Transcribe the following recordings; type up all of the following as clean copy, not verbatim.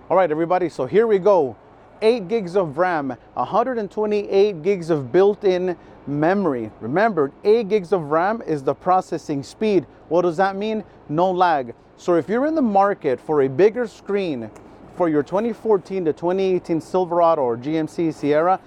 All right, everybody, so here we go. 8 gigs of RAM, 128 gigs of built-in memory. Remember, 8 gigs of RAM is the processing speed. What does that mean? No lag. So if you're in the market for a bigger screen for your 2014 to 2018 Silverado or GMC Sierra,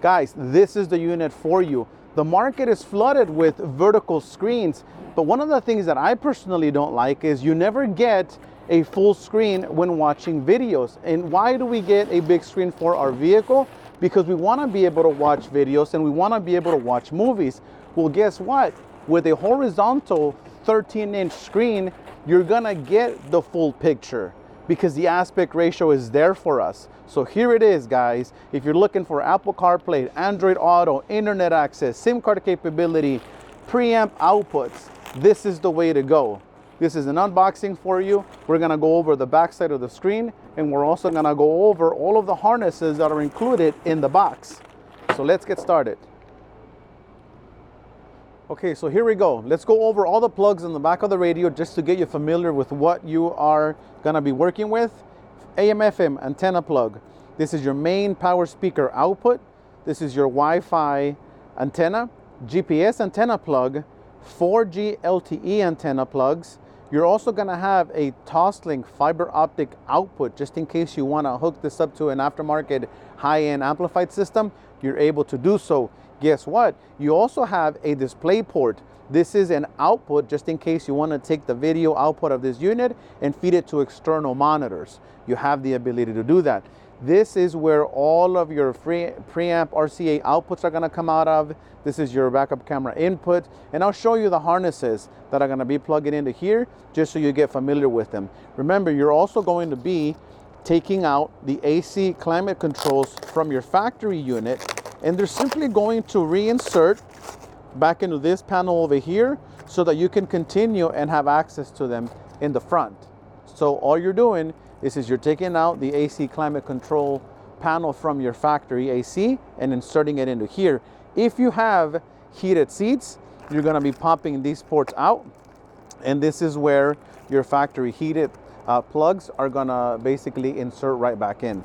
guys, this is the unit for you. The market is flooded with vertical screens, but one of the things that I personally don't like is you never get a full screen when watching videos. And why do we get a big screen for our vehicle? Because we want to be able to watch videos and we want to be able to watch movies. Well, guess what? With a horizontal 13-inch screen, you're gonna get the full picture because the aspect ratio is there for us. So here it is, guys. If you're looking for Apple CarPlay, Android Auto, internet access, SIM card capability, preamp outputs, this is the way to go. This is an unboxing for you. We're gonna go over the back side of the screen, and we're also gonna go over all of the harnesses that are included in the box. So let's get started. Okay, so here we go. Let's go over all the plugs in the back of the radio just to get you familiar with what you are gonna be working with. AM/FM antenna plug. This is your main power speaker output. This is your Wi-Fi antenna. GPS antenna plug. 4G LTE antenna plugs. You're also gonna have a Toslink fiber optic output just in case you wanna hook this up to an aftermarket high-end amplified system. You're able to do so. Guess what? You also have a display port. This is an output just in case you wanna take the video output of this unit and feed it to external monitors. You have the ability to do that. This is where all of your preamp RCA outputs are gonna come out of. This is your backup camera input. And I'll show you the harnesses that are gonna be plugging into here just so you get familiar with them. Remember, you're also going to be taking out the AC climate controls from your factory unit, and they're simply going to reinsert back into this panel over here so that you can continue and have access to them in the front. So all you're doing is you're taking out the AC climate control panel from your factory AC and inserting it into here. If you have heated seats, you're gonna be popping these ports out, and this is where your factory heated plugs are gonna basically insert right back in.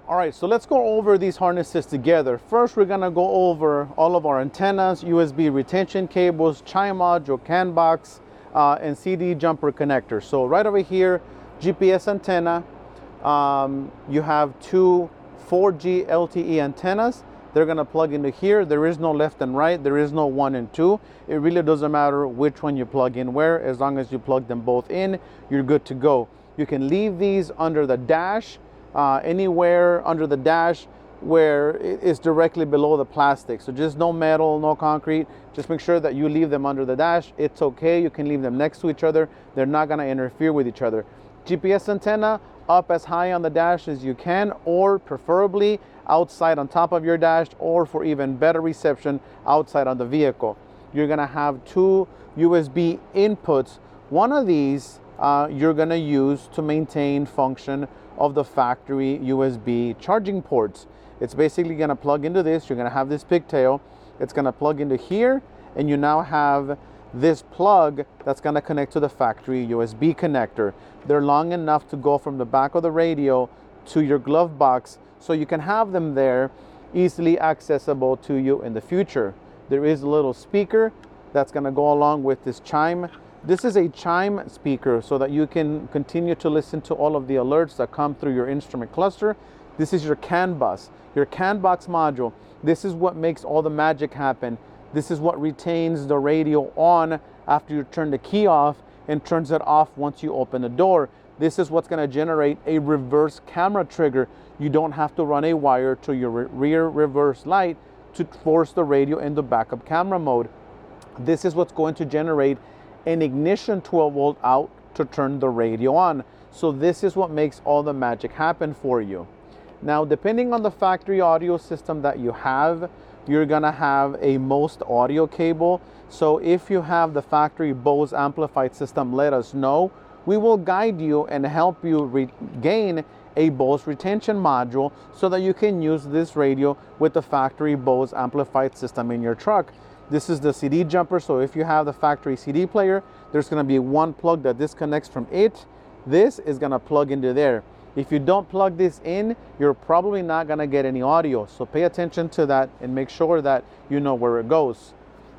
All right, so let's go over these harnesses together. First, we're gonna go over all of our antennas, USB retention cables, chime module, CAN box, and CD jumper connector. So right over here, GPS antenna. You have 2 4G LTE antennas. They're gonna plug into here. There is no left and right. There is no 1 and 2. It really doesn't matter which one you plug in where. As long as you plug them both in, you're good to go. You can leave these under the dash, anywhere under the dash where it is directly below the plastic. So just no metal, no concrete. Just make sure that you leave them under the dash. It's okay. You can leave them next to each other. They're not gonna interfere with each other. GPS antenna up as high on the dash as you can, or preferably outside on top of your dash, or for even better reception, outside on the vehicle. You're gonna have 2 USB inputs. One of these you're gonna use to maintain function of the factory USB charging ports. It's basically gonna plug into this. You're gonna have this pigtail. It's gonna plug into here, and you now have this plug that's gonna connect to the factory USB connector. They're long enough to go from the back of the radio to your glove box, so you can have them there easily accessible to you in the future. There is a little speaker that's gonna go along with this chime. This is a chime speaker so that you can continue to listen to all of the alerts that come through your instrument cluster. This is your CAN bus, your CAN box module. This is what makes all the magic happen. This is what retains the radio on after you turn the key off and turns it off once you open the door. This is what's gonna generate a reverse camera trigger. You don't have to run a wire to your rear reverse light to force the radio into backup camera mode. This is what's going to generate an ignition 12-volt out to turn the radio on. So this is what makes all the magic happen for you. Now, depending on the factory audio system that you have, you're gonna have a most audio cable. So if you have the factory Bose amplified system, let us know. We will guide you and help you gain a Bose retention module so that you can use this radio with the factory Bose amplified system in your truck. This is the CD jumper, so if you have the factory CD player, there's gonna be one plug that disconnects from it. This is gonna plug into there. If you don't plug this in, you're probably not gonna get any audio. So pay attention to that and make sure that you know where it goes.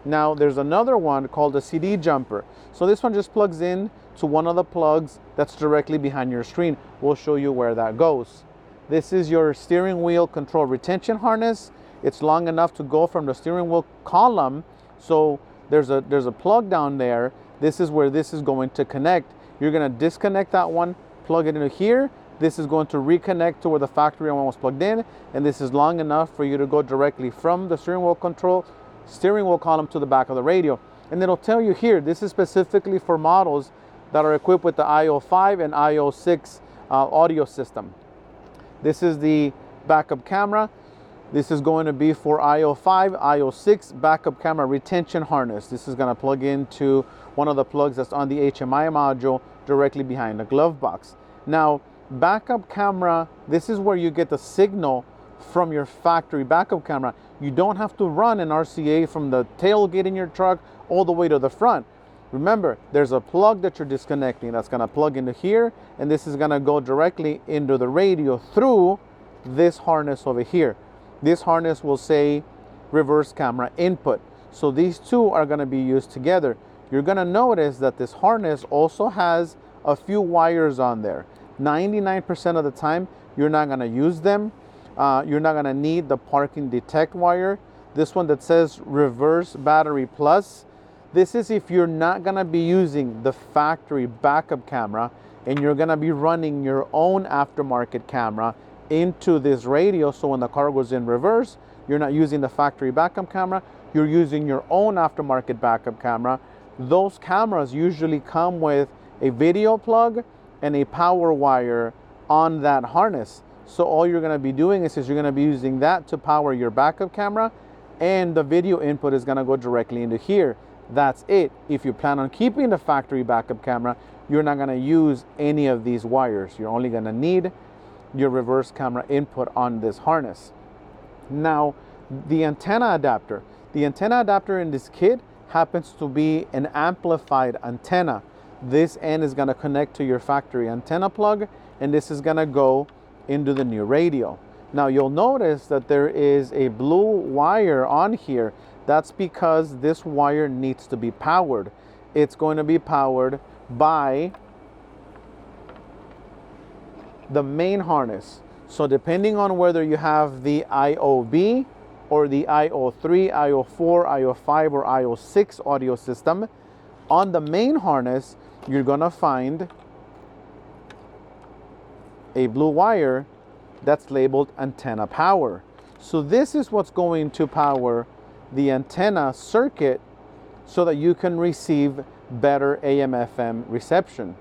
Now there's another one called a CD jumper. So this one just plugs in to one of the plugs that's directly behind your screen. We'll show you where that goes. This is your steering wheel control retention harness. It's long enough to go from the steering wheel column. So there's a plug down there. This is where this is going to connect. You're gonna disconnect that one, plug it into here. This is going to reconnect to where the factory one was plugged in, and this is long enough for you to go directly from the steering wheel column to the back of the radio. And it'll tell you here, this is specifically for models that are equipped with the IO5 and IO6 audio system. This is the backup camera. This is going to be for IO5, IO6 backup camera retention harness. This is going to plug into one of the plugs that's on the HMI module directly behind the glove box. Now, backup camera, this is where you get the signal from your factory backup camera. You don't have to run an RCA from the tailgate in your truck all the way to the front. Remember, there's a plug that you're disconnecting that's going to plug into here, and this is going to go directly into the radio through this harness over here. This harness will say reverse camera input. So these two are going to be used together. You're going to notice that this harness also has a few wires on there. 99% of the time, you're not going to use them. You're not going to need the parking detect wire. This one that says reverse battery plus, this is if you're not going to be using the factory backup camera and you're going to be running your own aftermarket camera into this radio. So when the car goes in reverse, you're not using the factory backup camera, you're using your own aftermarket backup camera. Those cameras usually come with a video plug and a power wire on that harness. So all you're going to be doing is you're going to be using that to power your backup camera, and the video input is going to go directly into here. That's it. If you plan on keeping the factory backup camera, you're not going to use any of these wires. You're only going to need your reverse camera input on this harness. Now, the antenna adapter. The antenna adapter in this kit happens to be an amplified antenna. This end is going to connect to your factory antenna plug, and this is going to go into the new radio. Now you'll notice that there is a blue wire on here. That's because this wire needs to be powered. It's going to be powered by the main harness. So depending on whether you have the IOB or the IO3, IO4, IO5, or IO6 audio system, on the main harness, you're gonna find a blue wire that's labeled antenna power. So this is what's going to power the antenna circuit so that you can receive better AM/FM reception.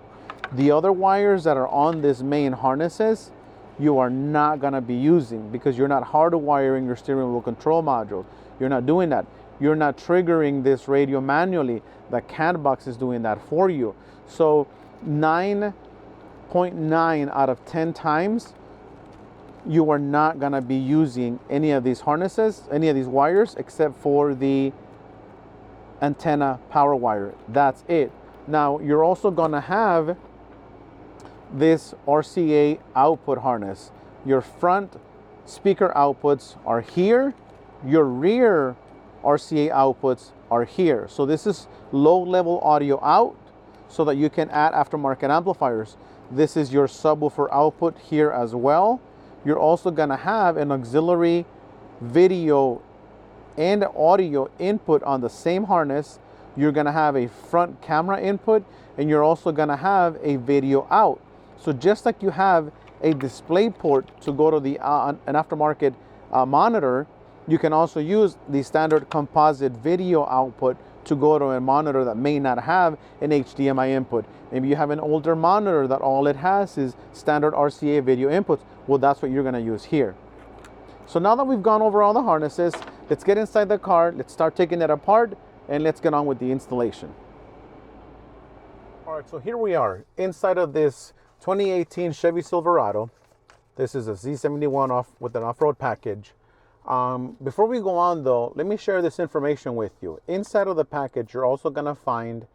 The other wires that are on this main harnesses, you are not going to be using because you're not hardwiring your steering wheel control module. You're not doing that. You're not triggering this radio manually. The CAN box is doing that for you. So 9.9 out of 10 times, you are not going to be using any of these harnesses, any of these wires, except for the antenna power wire. That's it. Now, you're also going to have this RCA output harness. Your front speaker outputs are here. Your rear RCA outputs are here. So this is low-level audio out so that you can add aftermarket amplifiers. This is your subwoofer output here as well. You're also going to have an auxiliary video and audio input on the same harness. You're going to have a front camera input, and you're also going to have a video out. So just like you have a display port to go to the an aftermarket monitor, you can also use the standard composite video output to go to a monitor that may not have an HDMI input. Maybe you have an older monitor that all it has is standard RCA video inputs. Well, that's what you're going to use here. So now that we've gone over all the harnesses, let's get inside the car, let's start taking it apart, and let's get on with the installation. All right, so here we are inside of this 2018 Chevy Silverado. This is a Z71 with an off-road package. Before we go on though, let me share this information with you. Inside of the package, you're also gonna find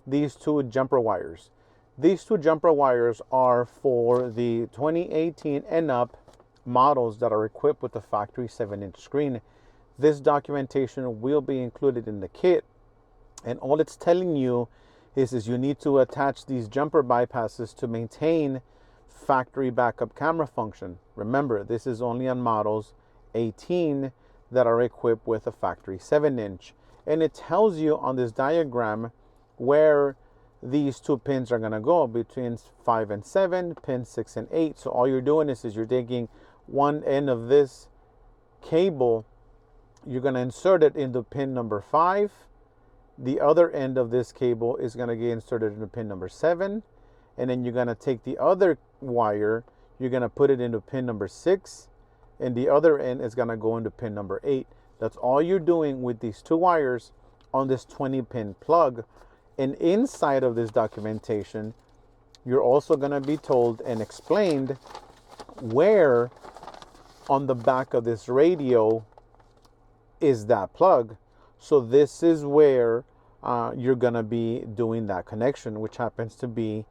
these two jumper wires. These two jumper wires are for the 2018 and up models that are equipped with the factory 7-inch screen. This documentation will be included in the kit, and all it's telling you is you need to attach these jumper bypasses to maintain factory backup camera function. Remember, this is only on models 18 that are equipped with a factory 7-inch, and it tells you on this diagram where these two pins are going to go between 5 and 7, pin 6 and 8. So all you're doing is you're taking one end of this cable, you're going to insert it into pin number 5. The other end of this cable is going to get inserted into pin number 7. And then you're going to take the other wire, you're going to put it into pin number 6. And the other end is going to go into pin number 8. That's all you're doing with these two wires on this 20-pin plug. And inside of this documentation, you're also going to be told and explained where on the back of this radio is that plug. So this is where you're going to be doing that connection, which happens to be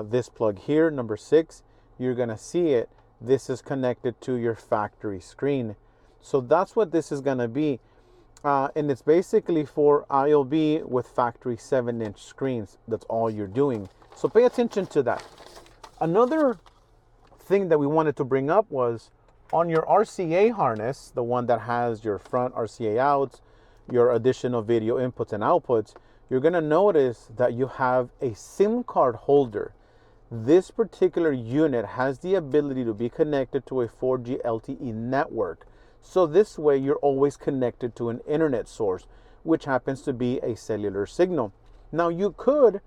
this plug here, number 6. You're going to see it. This is connected to your factory screen. So that's what this is going to be. And it's basically for ILB with factory 7-inch screens. That's all you're doing. So pay attention to that. Another thing that we wanted to bring up was on your RCA harness, the one that has your front RCA outs, your additional video inputs and outputs, you're going to notice that you have a SIM card holder. This particular unit has the ability to be connected to a 4G LTE network. So this way you're always connected to an internet source, which happens to be a cellular signal. Now you could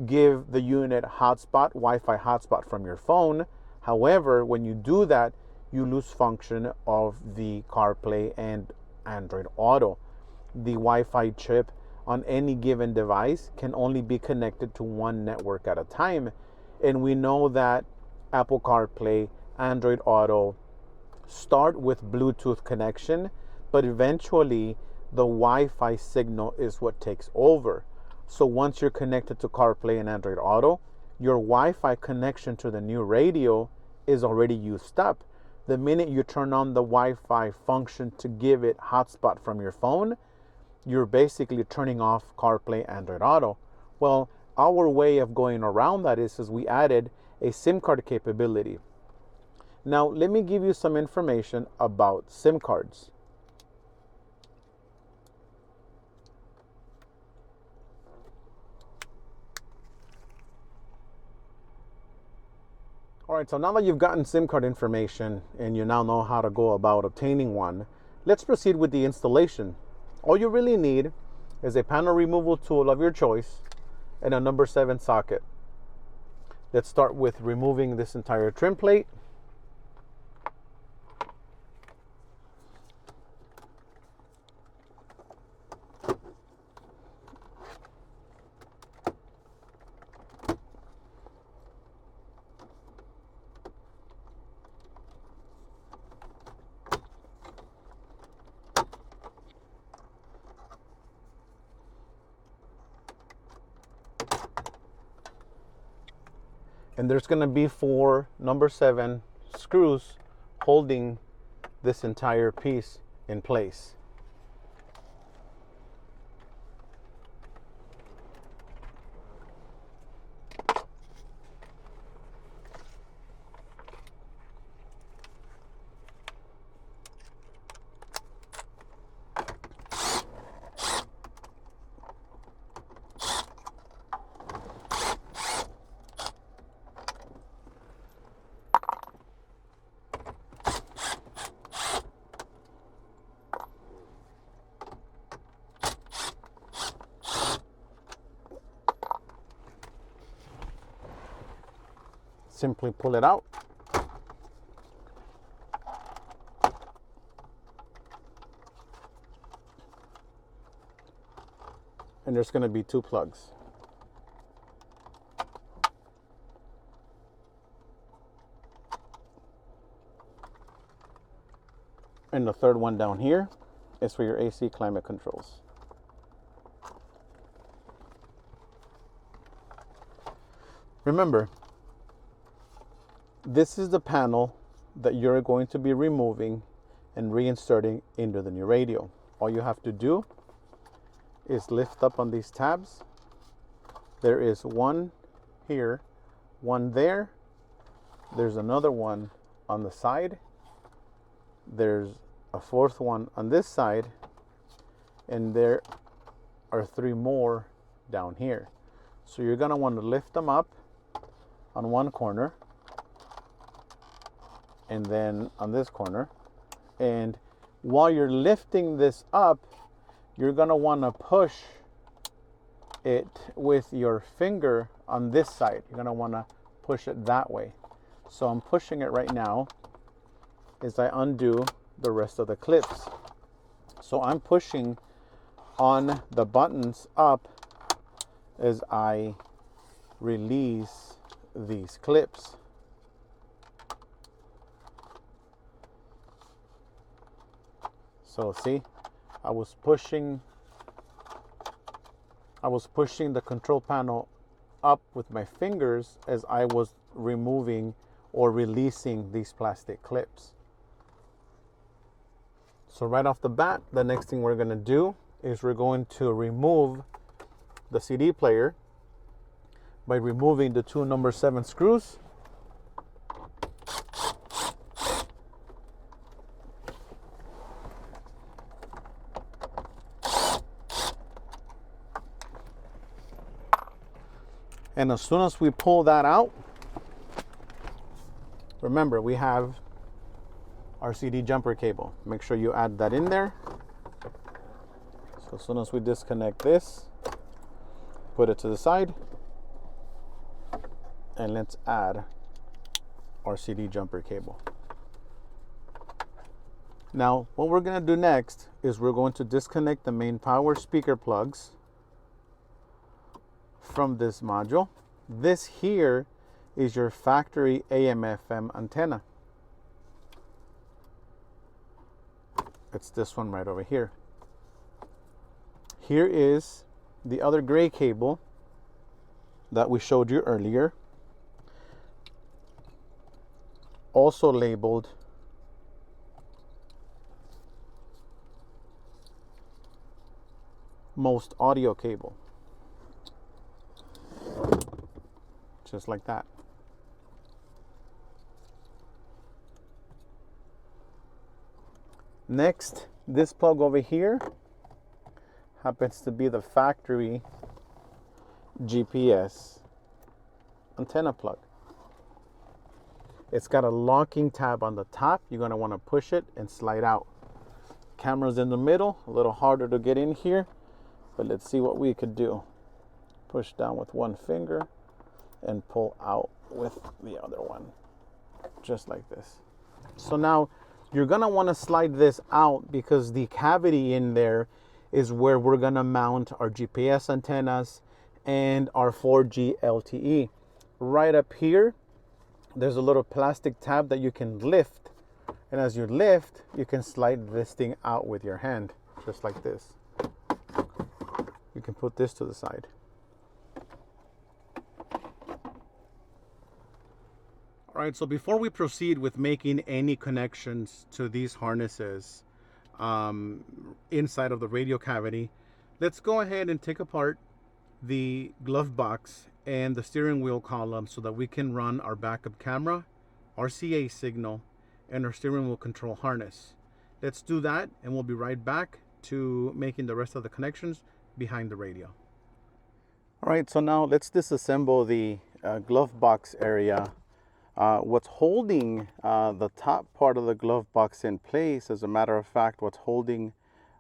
give the unit hotspot, Wi-Fi hotspot from your phone. However, when you do that, you lose function of the CarPlay and Android Auto. The Wi-Fi chip on any given device can only be connected to one network at a time. And we know that Apple CarPlay, Android Auto start with Bluetooth connection, but eventually the Wi-Fi signal is what takes over. So once you're connected to CarPlay and Android Auto, your Wi-Fi connection to the new radio is already used up. The minute you turn on the Wi-Fi function to give it hotspot from your phone, you're basically turning off CarPlay, Android Auto. Well, our way of going around that is we added a SIM card capability. Now, let me give you some information about SIM cards. All right, so now that you've gotten SIM card information and you now know how to go about obtaining one, let's proceed with the installation. All you really need is a panel removal tool of your choice and a number 7 socket. Let's start with removing this entire trim plate. And there's going to be 4 number 7 screws holding this entire piece in place. Simply pull it out. And there's going to be 2 plugs. And the third one down here is for your AC climate controls. Remember, this is the panel that you're going to be removing and reinserting into the new radio. All you have to do is lift up on these tabs. There is one here, one there. There's another one on the side. There's a fourth one on this side. And there are 3 more down here. So you're gonna want to lift them up on one corner and then on this corner. And while you're lifting this up, you're gonna want to push it with your finger on this side. You're gonna want to push it that way. So I'm pushing it right now as I undo the rest of the clips. So I'm pushing on the buttons up as I release these clips. So see, I was pushing the control panel up with my fingers as I was removing or releasing these plastic clips. So right off the bat, the next thing we're going to do is we're going to remove the CD player by removing the 2 number 7 screws. And as soon as we pull that out, remember we have our CD jumper cable. Make sure you add that in there. So as soon as we disconnect this, put it to the side, and let's add our CD jumper cable. Now, what we're going to do next is we're going to disconnect the main power speaker plugs from this module. This here is your factory AM/FM antenna. It's this one right over here. Here is the other gray cable that we showed you earlier, also labeled most audio cable. Just like that. Next, this plug over here happens to be the factory GPS antenna plug. It's got a locking tab on the top. You're going to want to push it and slide out. Camera's in the middle, a little harder to get in here, but let's see what we could do. Push down with one finger and pull out with the other one, just like this. So now you're gonna want to slide this out because the cavity in there is where we're gonna mount our GPS antennas and our 4G LTE. Right up here, there's a little plastic tab that you can lift, and as you lift, you can slide this thing out with your hand, just like this. You can put this to the side. All right, so before we proceed with making any connections to these harnesses inside of the radio cavity, let's go ahead and take apart the glove box and the steering wheel column so that we can run our backup camera, RCA signal, and our steering wheel control harness. Let's do that, and we'll be right back to making the rest of the connections behind the radio. All right, so now let's disassemble the glove box area. What's holding the top part of the glove box in place, as a matter of fact, what's holding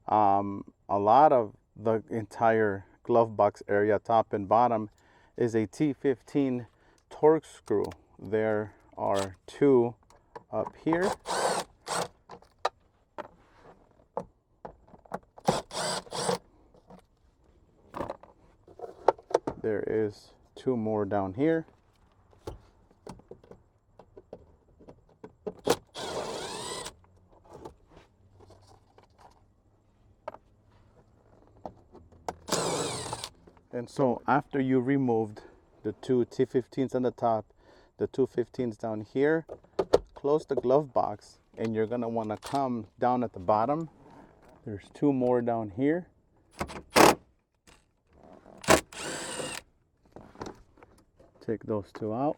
a lot of the entire glove box area, top and bottom, is a T15 torque screw. There are 2 up here. There is 2 more down here. And so after you removed the two T15s on the top, the two 15s down here. Close the glove box, and you're gonna wanna come down at the bottom. There's two more down here. Take those two out.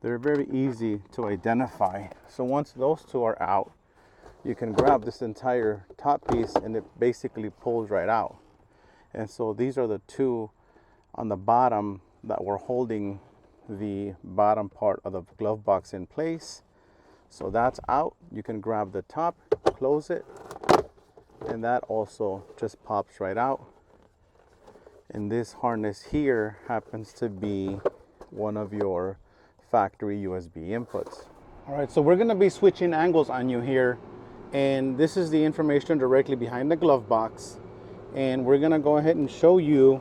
They're very easy to identify. So once those two are out, you can grab this entire top piece and it basically pulls right out. And so these are the two on the bottom that were holding the bottom part of the glove box in place. So that's out. You can grab the top, close it, and that also just pops right out. And this harness here happens to be one of your factory USB inputs. All right, so we're gonna be switching angles on you here, and this is the information directly behind the glove box. And we're gonna go ahead and show you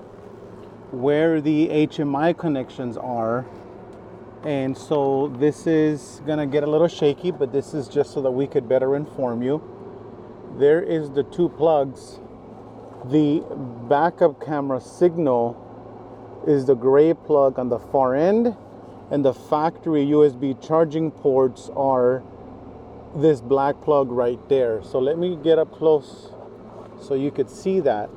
where the HMI connections are. And so this is gonna get a little shaky, but this is just so that we could better inform you. There is the two plugs. The backup camera signal is the gray plug on the far end, and the factory USB charging ports are this black plug right there. So let me get up close so you could see that.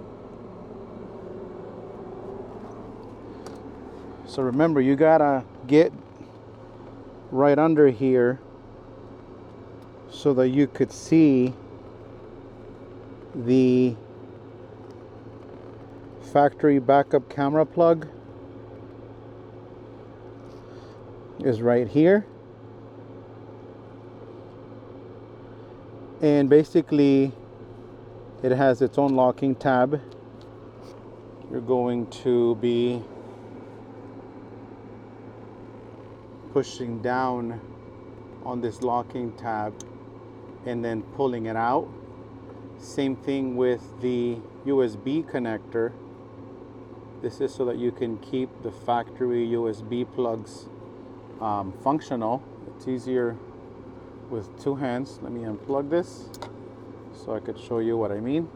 So remember, you gotta get right under here so that you could see the factory backup camera plug is right here. And basically it has its own locking tab. You're going to be pushing down on this locking tab and then pulling it out. Same thing with the USB connector. This is so that you can keep the factory USB plugs functional. It's easier with two hands. Let me unplug this so I could show you what I mean.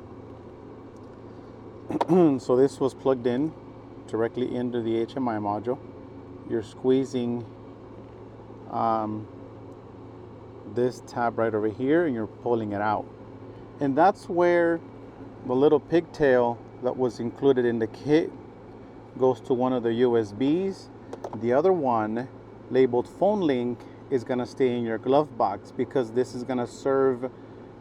So this was plugged in directly into the HMI module. You're squeezing this tab right over here and you're pulling it out. And that's where the little pigtail that was included in the kit goes to one of the USBs. The other one, labeled phone link, is gonna stay in your glove box because this is gonna serve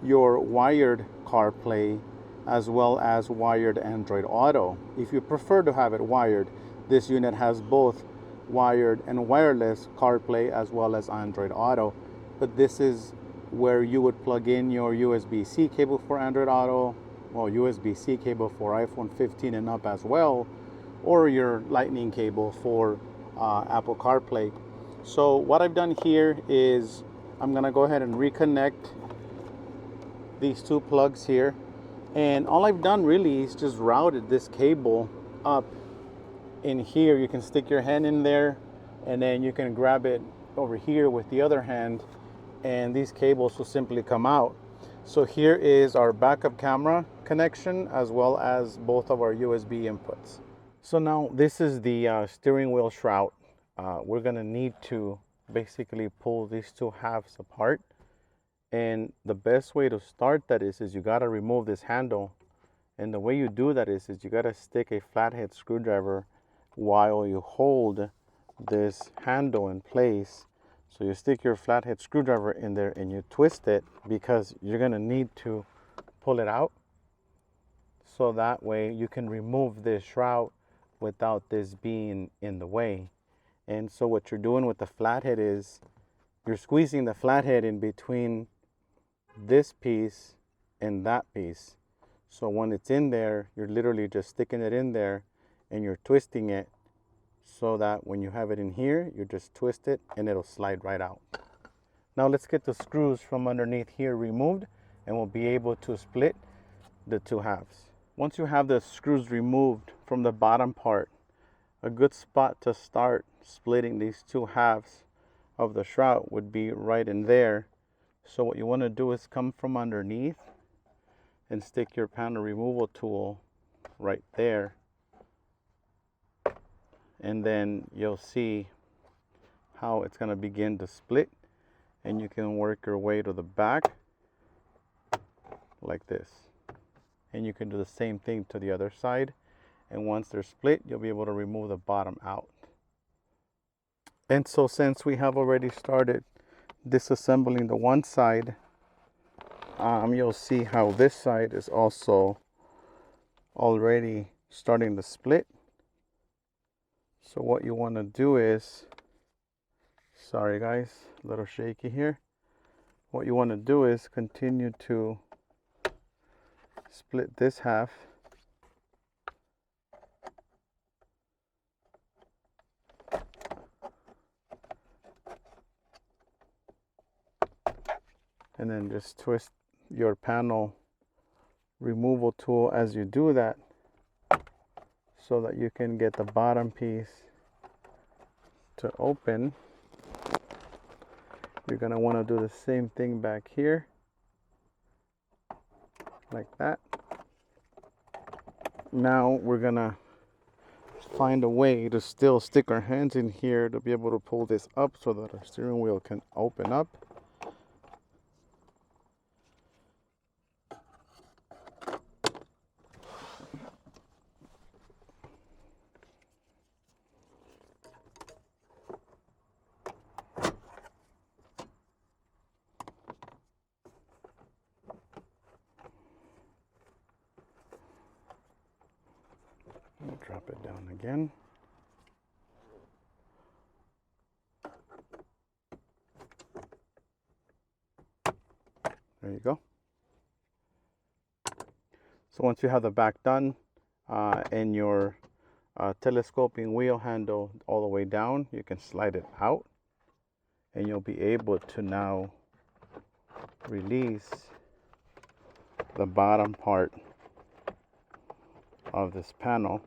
your wired CarPlay as well as wired Android Auto. If you prefer to have it wired, this unit has both wired and wireless CarPlay as well as Android Auto. But this is where you would plug in your USB-C cable for Android Auto, or USB-C cable for iPhone 15 and up as well, or your Lightning cable for Apple CarPlay. So what I've done here is I'm gonna go ahead and reconnect these two plugs here. And all I've done really is just routed this cable up in here. You can stick your hand in there and then you can grab it over here with the other hand and these cables will simply come out. So here is our backup camera connection as well as both of our USB inputs. So now this is the steering wheel shroud. We're gonna need to basically pull these two halves apart. And the best way to start that is you gotta remove this handle. And the way you do that is you gotta stick a flathead screwdriver while you hold this handle in place. So you stick your flathead screwdriver in there and you twist it because you're gonna need to pull it out. So that way you can remove this shroud without this being in the way. And so what you're doing with the flathead is you're squeezing the flathead in between this piece and that piece. So when it's in there, you're literally just sticking it in there and you're twisting it so that when you have it in here, you just twist it and it'll slide right out. Now let's get the screws from underneath here removed and we'll be able to split the two halves. Once you have the screws removed from the bottom part, a good spot to start splitting these two halves of the shroud would be right in there. So what you want to do is come from underneath and stick your panel removal tool right there, and then you'll see how it's going to begin to split, and you can work your way to the back like this, and you can do the same thing to the other side, and once they're split you'll be able to remove the bottom out. And so since we have already started disassembling the one side, you'll see how this side is also already starting to split. So what you want to do is, sorry guys, a little shaky here. What you want to do is continue to split this half, and then just twist your panel removal tool as you do that, so that you can get the bottom piece to open. You're going to want to do the same thing back here, like that. Now we're going to find a way to still stick our hands in here to be able to pull this up so that our steering wheel can open up. Drop it down again. There you go. So once you have the back done and your telescoping wheel handle all the way down, you can slide it out, and you'll be able to now release the bottom part of this panel.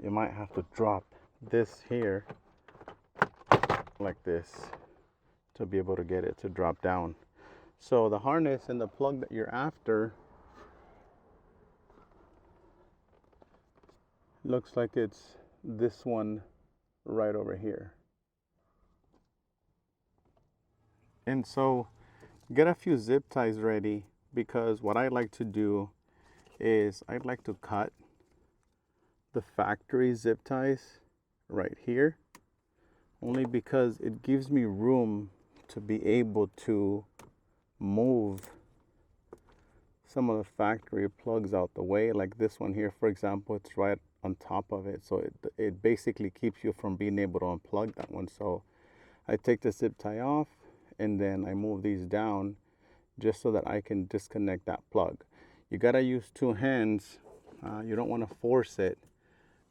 You might have to drop this here like this to be able to get it to drop down. So the harness and the plug that you're after looks like it's this one right over here. And so get a few zip ties ready, because what I like to do is I'd like to cut the factory zip ties right here, only because it gives me room to be able to move some of the factory plugs out the way. Like this one here, for example, it's right on top of it, so it basically keeps you from being able to unplug that one. So I take the zip tie off, and then I move these down just so that I can disconnect that plug. You gotta use two hands. You don't want to force it.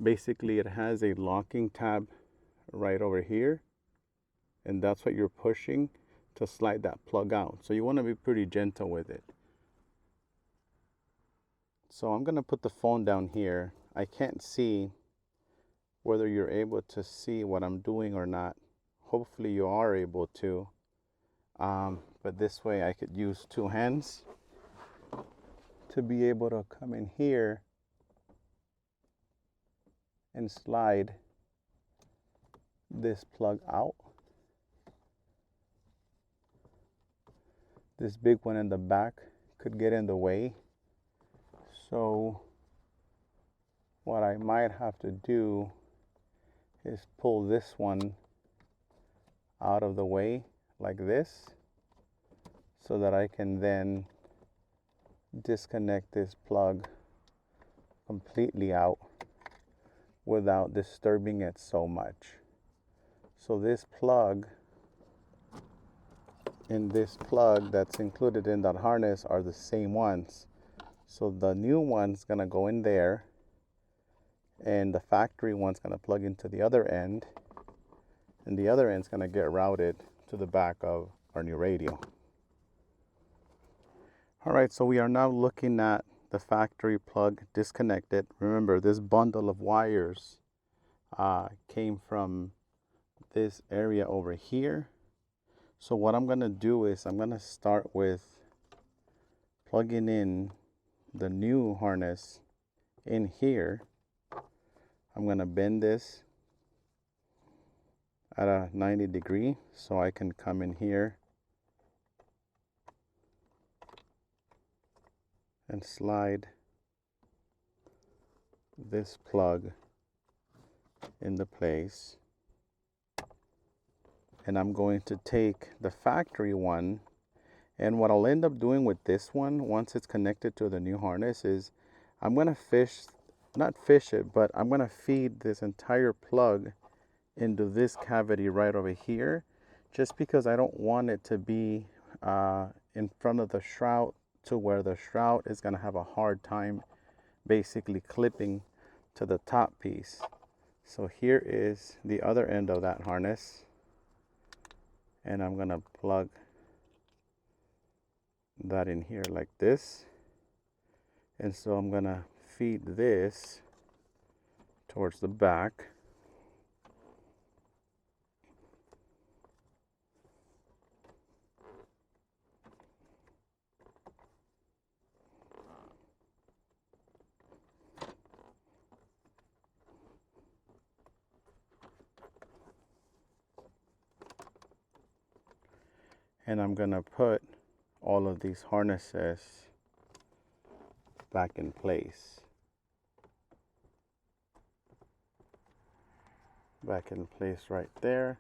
Basically, it has a locking tab right over here, and that's what you're pushing to slide that plug out. So you want to be pretty gentle with it. So I'm going to put the phone down here. I can't see whether you're able to see what I'm doing or not. Hopefully you are able to. But this way I could use two hands to be able to come in here and slide this plug out. This big one in the back could get in the way. So what I might have to do is pull this one out of the way like this, so that I can then disconnect this plug completely out without disturbing it so much. So this plug and this plug that's included in that harness are the same ones. So the new one's gonna go in there, and the factory one's gonna plug into the other end, and the other end's gonna get routed to the back of our new radio. All right, so we are now looking at the factory plug disconnected. Remember, this bundle of wires came from this area over here. So what I'm gonna do is I'm gonna start with plugging in the new harness in here, I'm going to bend this at a 90 degree so I can come in here and slide this plug into place. And I'm going to take the factory one, and what I'll end up doing with this one once it's connected to the new harness is I'm going to not fish it, but I'm going to feed this entire plug into this cavity right over here, just because I don't want it to be in front of the shroud, to where the shroud is going to have a hard time basically clipping to the top piece. So here is the other end of that harness, and I'm going to plug that in here like this. And so I'm going to feed this towards the back. And I'm going to put all of these harnesses back in place. Back in place right there.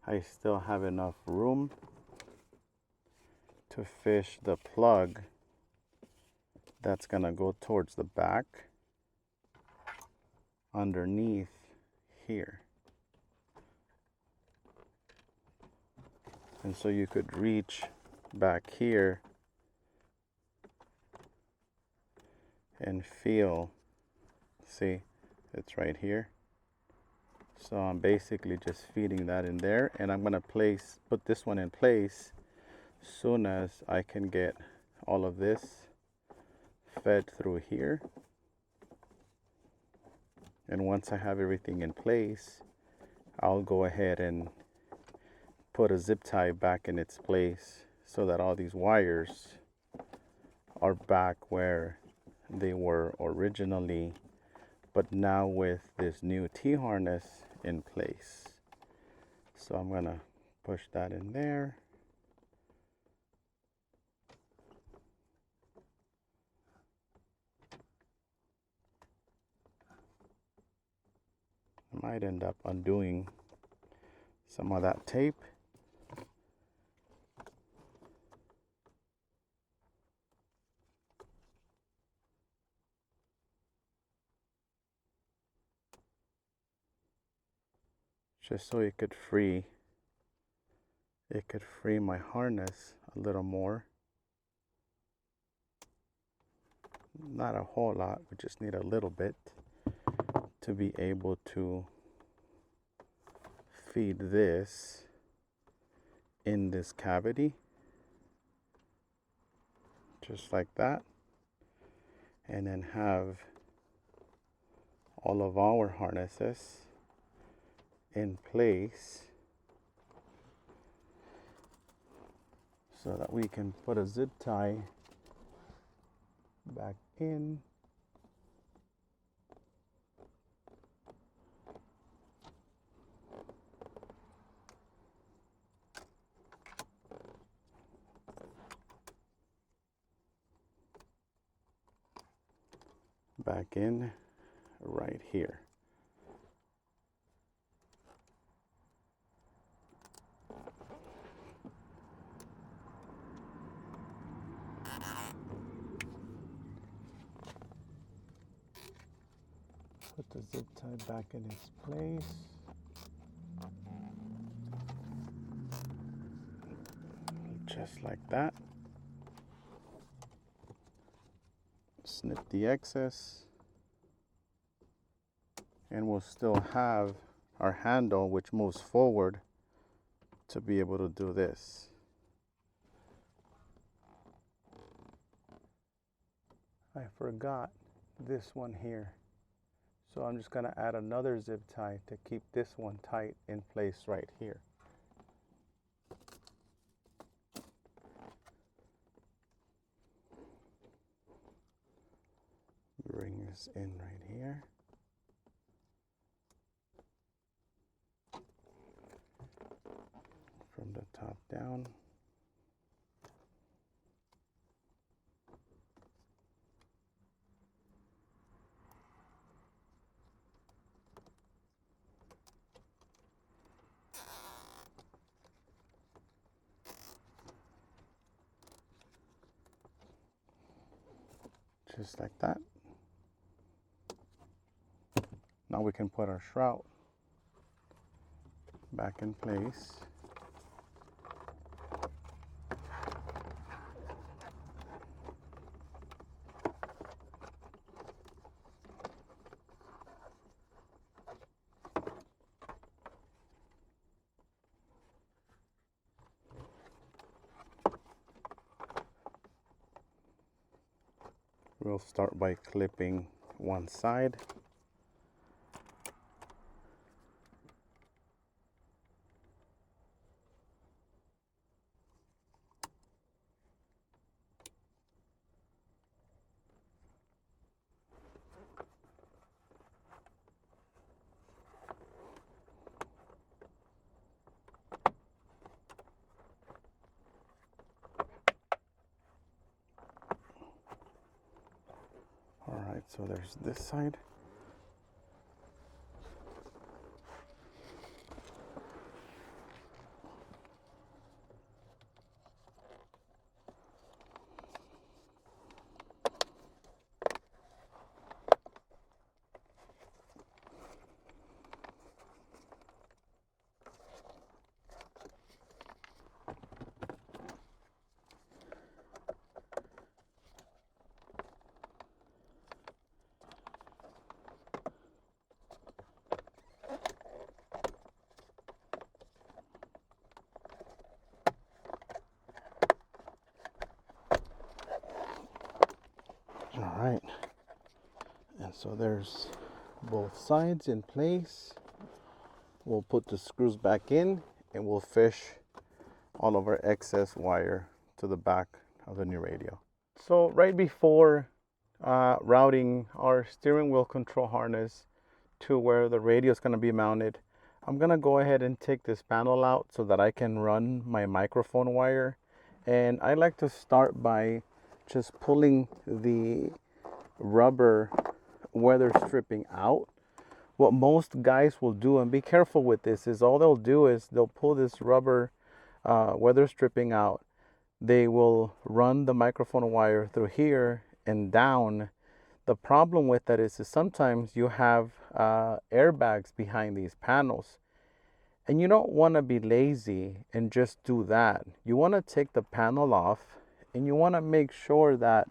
I still have enough room to fish the plug that's going to go towards the back underneath here. And so you could reach back here and feel, see, it's right here. So I'm basically just feeding that in there, and I'm gonna put this one in place soon as I can get all of this fed through here. And once I have everything in place, I'll go ahead and put a zip tie back in its place so that all these wires are back where they were originally, but now with this new T-harness in place. So I'm gonna push that in there. I might end up undoing some of that tape. Just so it could free my harness a little more. Not a whole lot, we just need a little bit to be able to feed this in this cavity, just like that, and then have all of our harnesses in place so that we can put a zip tie back in. Back in right here. Put the zip tie back in its place. Just like that. Snip the excess. And we'll still have our handle, which moves forward, to be able to do this. I forgot this one here. So I'm just going to add another zip tie to keep this one tight in place right here. Bring is in right here. From the top down. Just like that. Now we can put our shroud back in place. We'll start by clipping one side. All right, so there's this side. All right, and so there's both sides in place. We'll put the screws back in and we'll fish all of our excess wire to the back of the new radio. So right before routing our steering wheel control harness to where the radio is going to be mounted, I'm going to go ahead and take this panel out so that I can run my microphone wire. And I like to start by just pulling the rubber weather stripping out. What most guys will do, and be careful with this, is all they'll do is they'll pull this rubber weather stripping out. They will run the microphone wire through here and down. The problem with that is sometimes you have airbags behind these panels, and you don't want to be lazy and just do that. You want to take the panel off, and you want to make sure that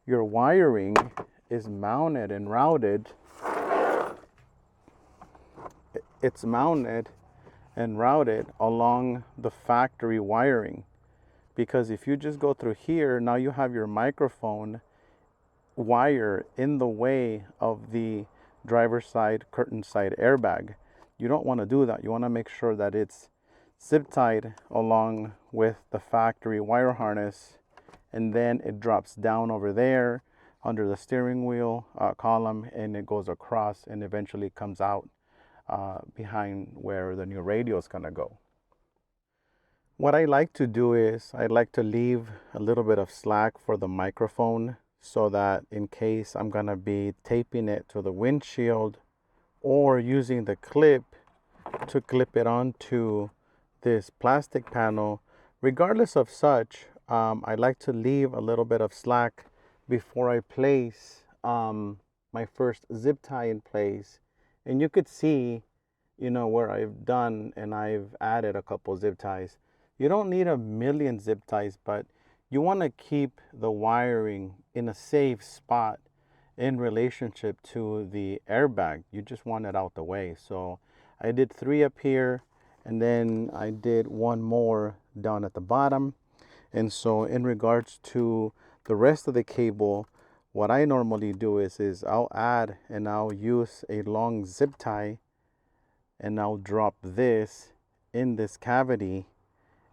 your wiring is mounted and routed. It's mounted and routed along the factory wiring, because if you just go through here, now you have your microphone wire in the way of the driver's side curtain side airbag. You don't want to do that. You want to make sure that it's zip tied along with the factory wire harness, and then it drops down over there under the steering wheel column, and it goes across and eventually comes out behind where the new radio is going to go. What I like to do is I like to leave a little bit of slack for the microphone, so that in case I'm going to be taping it to the windshield or using the clip to clip it onto this plastic panel, regardless of such, I like to leave a little bit of slack before I place my first zip tie in place. And you could see, you know, where I've done and I've added a couple zip ties. You don't need a million zip ties, but you want to keep the wiring in a safe spot in relationship to the airbag. You just want it out the way. So I did 3 up here, and then I did 1 more down at the bottom. And so in regards to the rest of the cable, what I normally do is I'll add and I'll use a long zip tie, and I'll drop this in this cavity,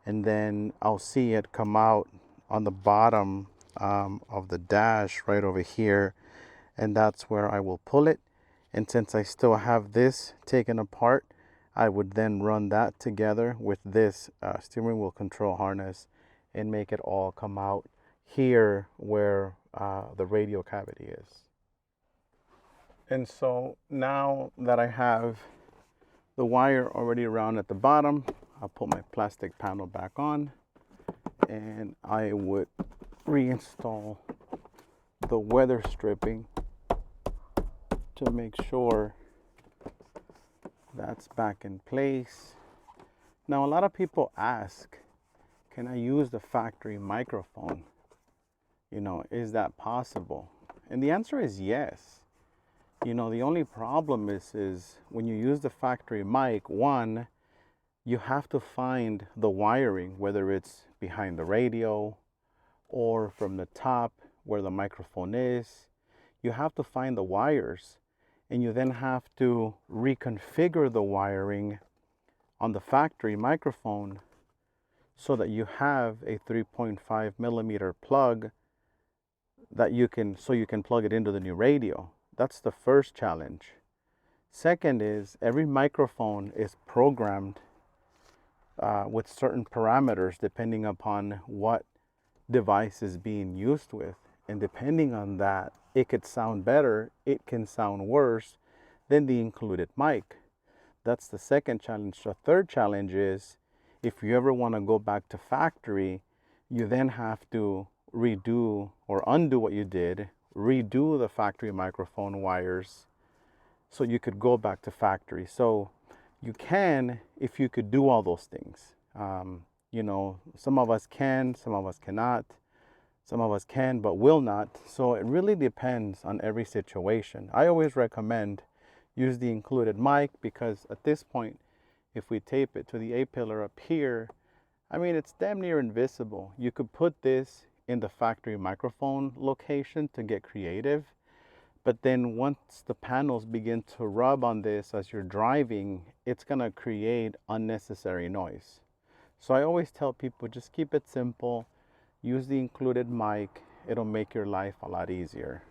and then I'll see it come out on the bottom of the dash right over here. and that's where I will pull it. And since I still have this taken apart, I would then run that together with this steering wheel control harness and make it all come out here where the radio cavity is. And so now that I have the wire already around at the bottom, I'll put my plastic panel back on, and I would reinstall the weather stripping to make sure that's back in place. Now, a lot of people ask, can I use the factory microphone? You know, is that possible? And the answer is yes. You know, the only problem is when you use the factory mic, one, you have to find the wiring, whether it's behind the radio or from the top where the microphone is. You have to find the wires, and you then have to reconfigure the wiring on the factory microphone so that you have a 3.5 millimeter plug that you can plug it into the new radio. That's the first challenge. Second is every microphone is programmed with certain parameters depending upon what device is being used with. And depending on that, it could sound better, it can sound worse than the included mic. That's the second challenge. The third challenge is if you ever want to go back to factory, you then have to redo or undo what you did, redo the factory microphone wires so you could go back to factory. So you can, if you could do all those things. You know, some of us can, some of us cannot. Some of us can but will not. So it really depends on every situation. I always recommend use the included mic because at this point, if we tape it to the A-pillar up here, I mean, it's damn near invisible. You could put this in the factory microphone location to get creative. But then once the panels begin to rub on this as you're driving, it's gonna create unnecessary noise. So I always tell people, just keep it simple. Use the included mic. It'll make your life a lot easier.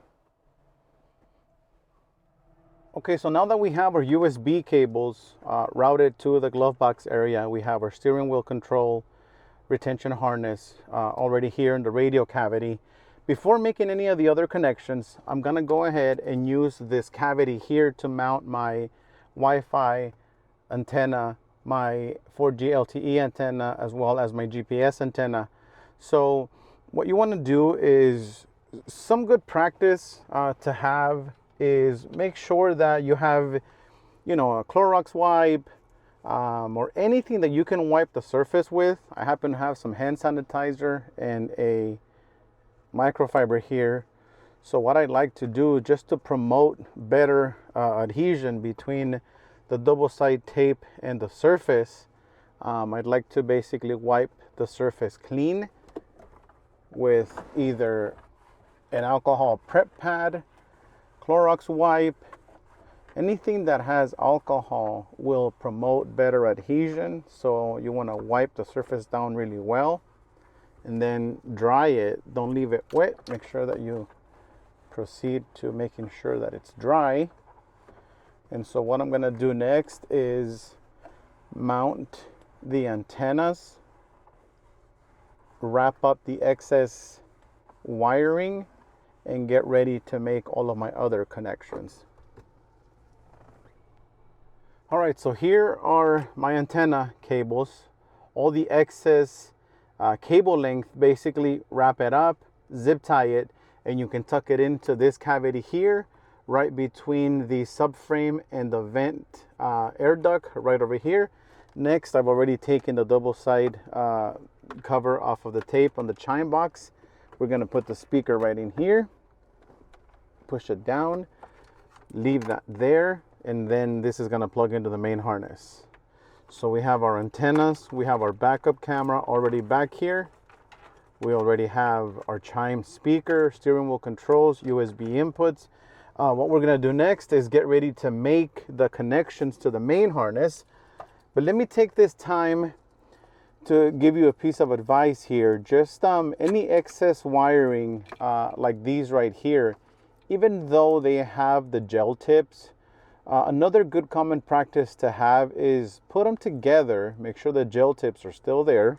Okay, so now that we have our USB cables routed to the glove box area, we have our steering wheel control retention harness already here in the radio cavity. Before making any of the other connections, I'm gonna go ahead and use this cavity here to mount my Wi-Fi antenna, my 4G LTE antenna, as well as my GPS antenna. So what you want to do is, some good practice to have is make sure that you have, you know, a Clorox wipe or anything that you can wipe the surface with. I happen to have some hand sanitizer and a microfiber here. So what I'd like to do, just to promote better adhesion between the double side tape and the surface, I'd like to basically wipe the surface clean with either an alcohol prep pad, Clorox wipe. Anything that has alcohol will promote better adhesion. So you want to wipe the surface down really well and then dry it. Don't leave it wet. Make sure that you proceed to making sure that it's dry. And so what I'm going to do next is mount the antennas, wrap up the excess wiring, and get ready to make all of my other connections. All right, so here are my antenna cables. All the excess cable length, basically wrap it up, zip tie it, and you can tuck it into this cavity here, right between the subframe and the vent air duct right over here. Next, I've already taken the double side cover off of the tape on the chime box. We're gonna put the speaker right in here, push it down, leave that there, and then this is gonna plug into the main harness. So we have our antennas, we have our backup camera already back here. We already have our chime speaker, steering wheel controls, USB inputs. What we're gonna do next is get ready to make the connections to the main harness. But let me take this time to give you a piece of advice here. Just any excess wiring like these right here, even though they have the gel tips, another good common practice to have is put them together, make sure the gel tips are still there,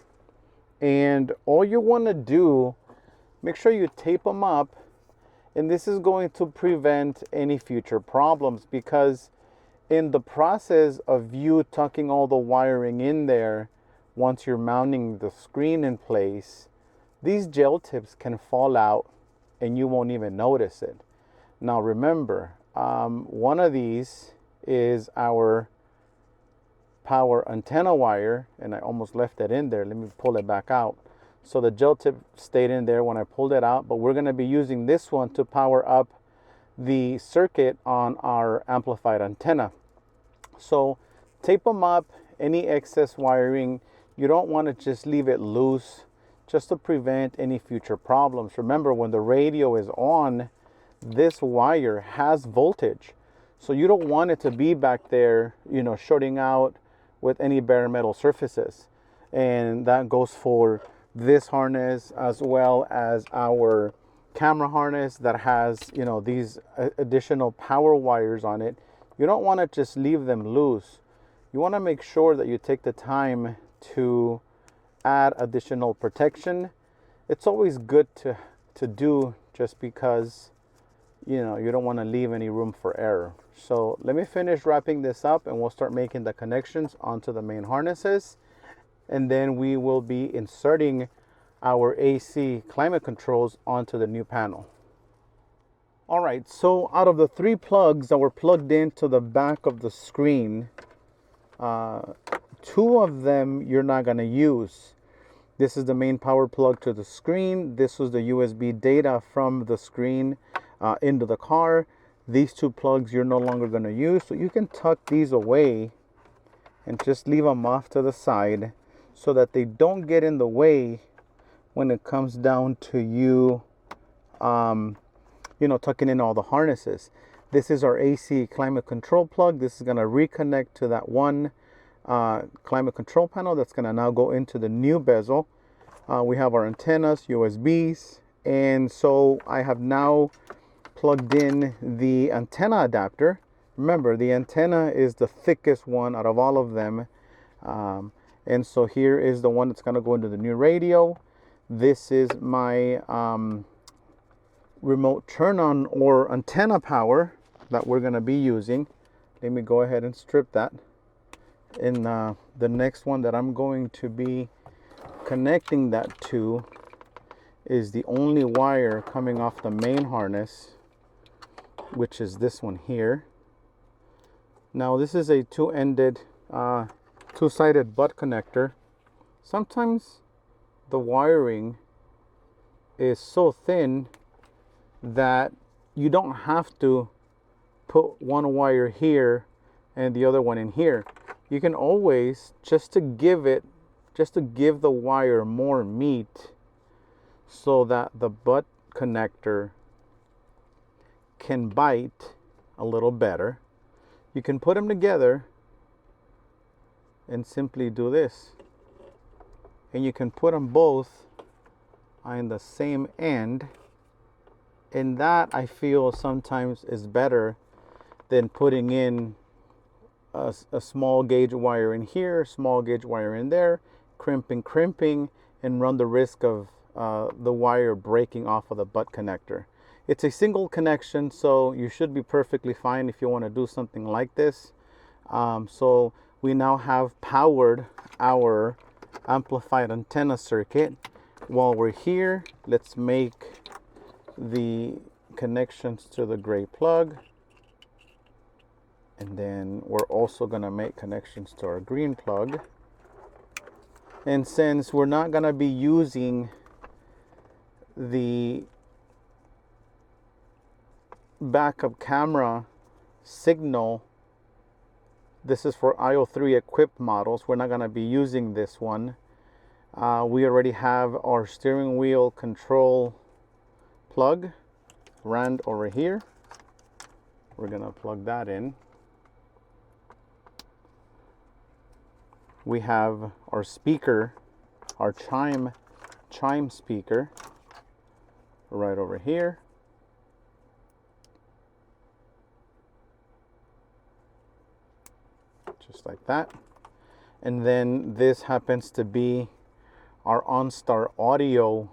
and all you want to do, make sure you tape them up, and this is going to prevent any future problems, because in the process of you tucking all the wiring in there, once you're mounting the screen in place, these gel tips can fall out and you won't even notice it. Now remember, one of these is our power antenna wire, and I almost left it in there. Let me pull it back out. So the gel tip stayed in there when I pulled it out, but we're going to be using this one to power up the circuit on our amplified antenna. So tape them up, any excess wiring, you don't want to just leave it loose, just to prevent any future problems. Remember, when the radio is on, this wire has voltage, so you don't want it to be back there, you know, shorting out with any bare metal surfaces. And that goes for this harness as well as our camera harness that has, you know, these additional power wires on it. You don't want to just leave them loose. You want to make sure that you take the time to add additional protection. It's always good to do, just because, you know, you don't want to leave any room for error. So let me finish wrapping this up and we'll start making the connections onto the main harnesses, and then we will be inserting our AC climate controls onto the new panel. All right, so out of the 3 plugs that were plugged into the back of the screen, 2 of them you're not going to use. This is the main power plug to the screen. This was the USB data from the screen into the car. These 2 plugs you're no longer going to use, so you can tuck these away and just leave them off to the side so that they don't get in the way when it comes down to you, you know, tucking in all the harnesses. This is our AC climate control plug. This is going to reconnect to that one climate control panel that's going to now go into the new bezel. We have our antennas, USBs, and so I have now plugged in the antenna adapter. Remember, the antenna is the thickest one out of all of them, and so here is the one that's going to go into the new radio. This is my remote turn on or antenna power that we're going to be using. Let me go ahead and strip that. And the next one that I'm going to be connecting that to is the only wire coming off the main harness, which is this one here. Now this is a two-ended, two-sided butt connector. Sometimes the wiring is so thin that you don't have to put one wire here and the other one in here. You can always, just to give the wire more meat so that the butt connector can bite a little better, you can put them together and simply do this. And you can put them both on the same end, and that I feel sometimes is better than putting in a small gauge wire in here, small gauge wire in there, crimping, and run the risk of the wire breaking off of the butt connector. It's a single connection, so you should be perfectly fine if you want to do something like this. So we now have powered our amplified antenna circuit. While we're here, let's make the connections to the gray plug, and then we're also going to make connections to our green plug. And since we're not going to be using the backup camera signal, this is for IO3 equipped models, we're not going to be using this one. We already have our steering wheel control plug ran over here. We're going to plug that in. We have our speaker, our chime speaker right over here. just like that. And then this happens to be our OnStar audio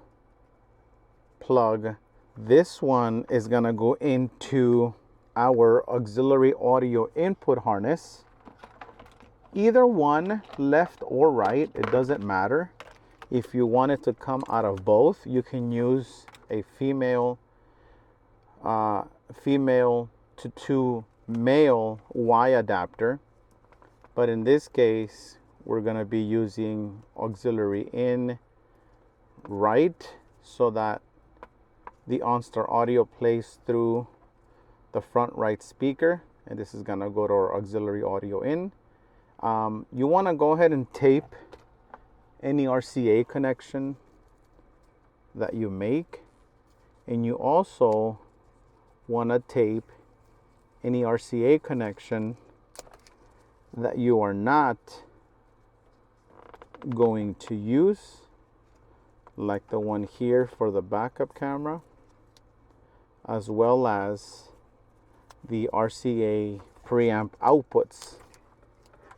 plug. This one is gonna go into our auxiliary audio input harness. Either one, left or right, it doesn't matter. If you want it to come out of both, you can use a female to male Y adapter. But in this case, we're gonna be using auxiliary in right so that the OnStar audio plays through the front right speaker, and this is gonna go to our auxiliary audio in. You wanna go ahead and tape any RCA connection that you make, and you also want to tape any RCA connection that you are not going to use, like the one here for the backup camera, as well as the RCA preamp outputs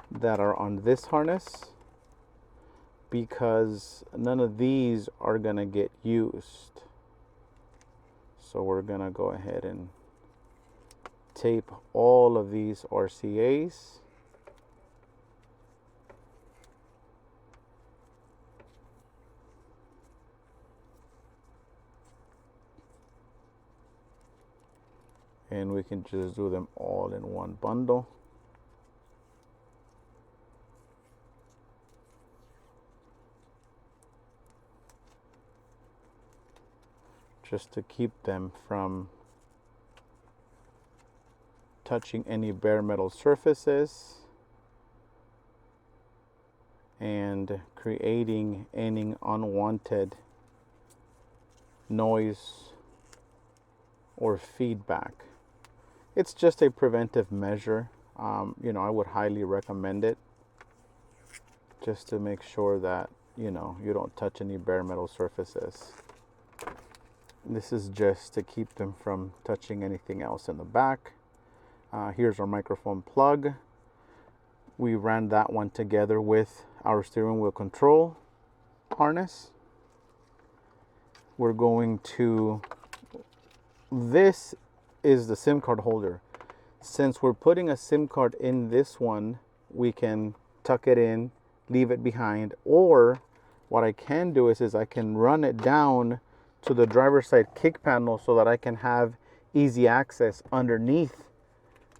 that are on this harness, because none of these are gonna get used. So we're gonna go ahead and tape all of these RCAs. And we can just do them all in one bundle. Just to keep them from touching any bare metal surfaces and creating any unwanted noise or feedback. It's just a preventive measure. You know, I would highly recommend it, just to make sure that, you know, you don't touch any bare metal surfaces. This is just to keep them from touching anything else in the back. Here's our microphone plug. We ran that one together with our steering wheel control harness. We're going to, this is the SIM card holder. Since we're putting a SIM card in this one, we can tuck it in, leave it behind, or what I can do is I can run it down to the driver's side kick panel so that I can have easy access underneath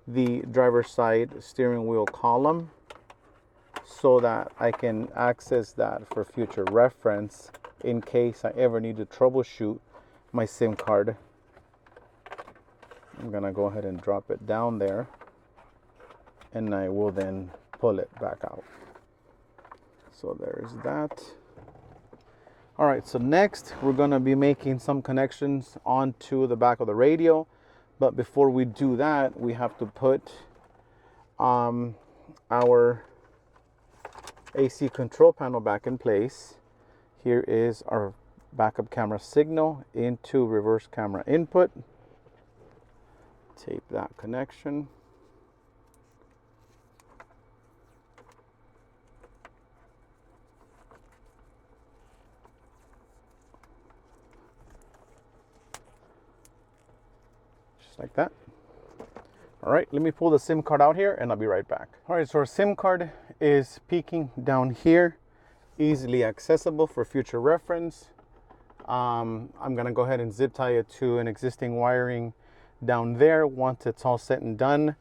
the driver's side steering wheel column, so that I can access that for future reference in case I ever need to troubleshoot my SIM card. I'm gonna go ahead and drop it down there, and I will then pull it back out. So there's that. All right, so next we're gonna be making some connections onto the back of the radio. But before we do that, we have to put our AC control panel back in place. Here is our backup camera signal into reverse camera input. Tape that connection. Like that. All right, let me pull the SIM card out here and I'll be right back. All right, so our SIM card is peeking down here, easily accessible for future reference. I'm gonna go ahead and zip tie it to an existing wiring down there once it's all said and done.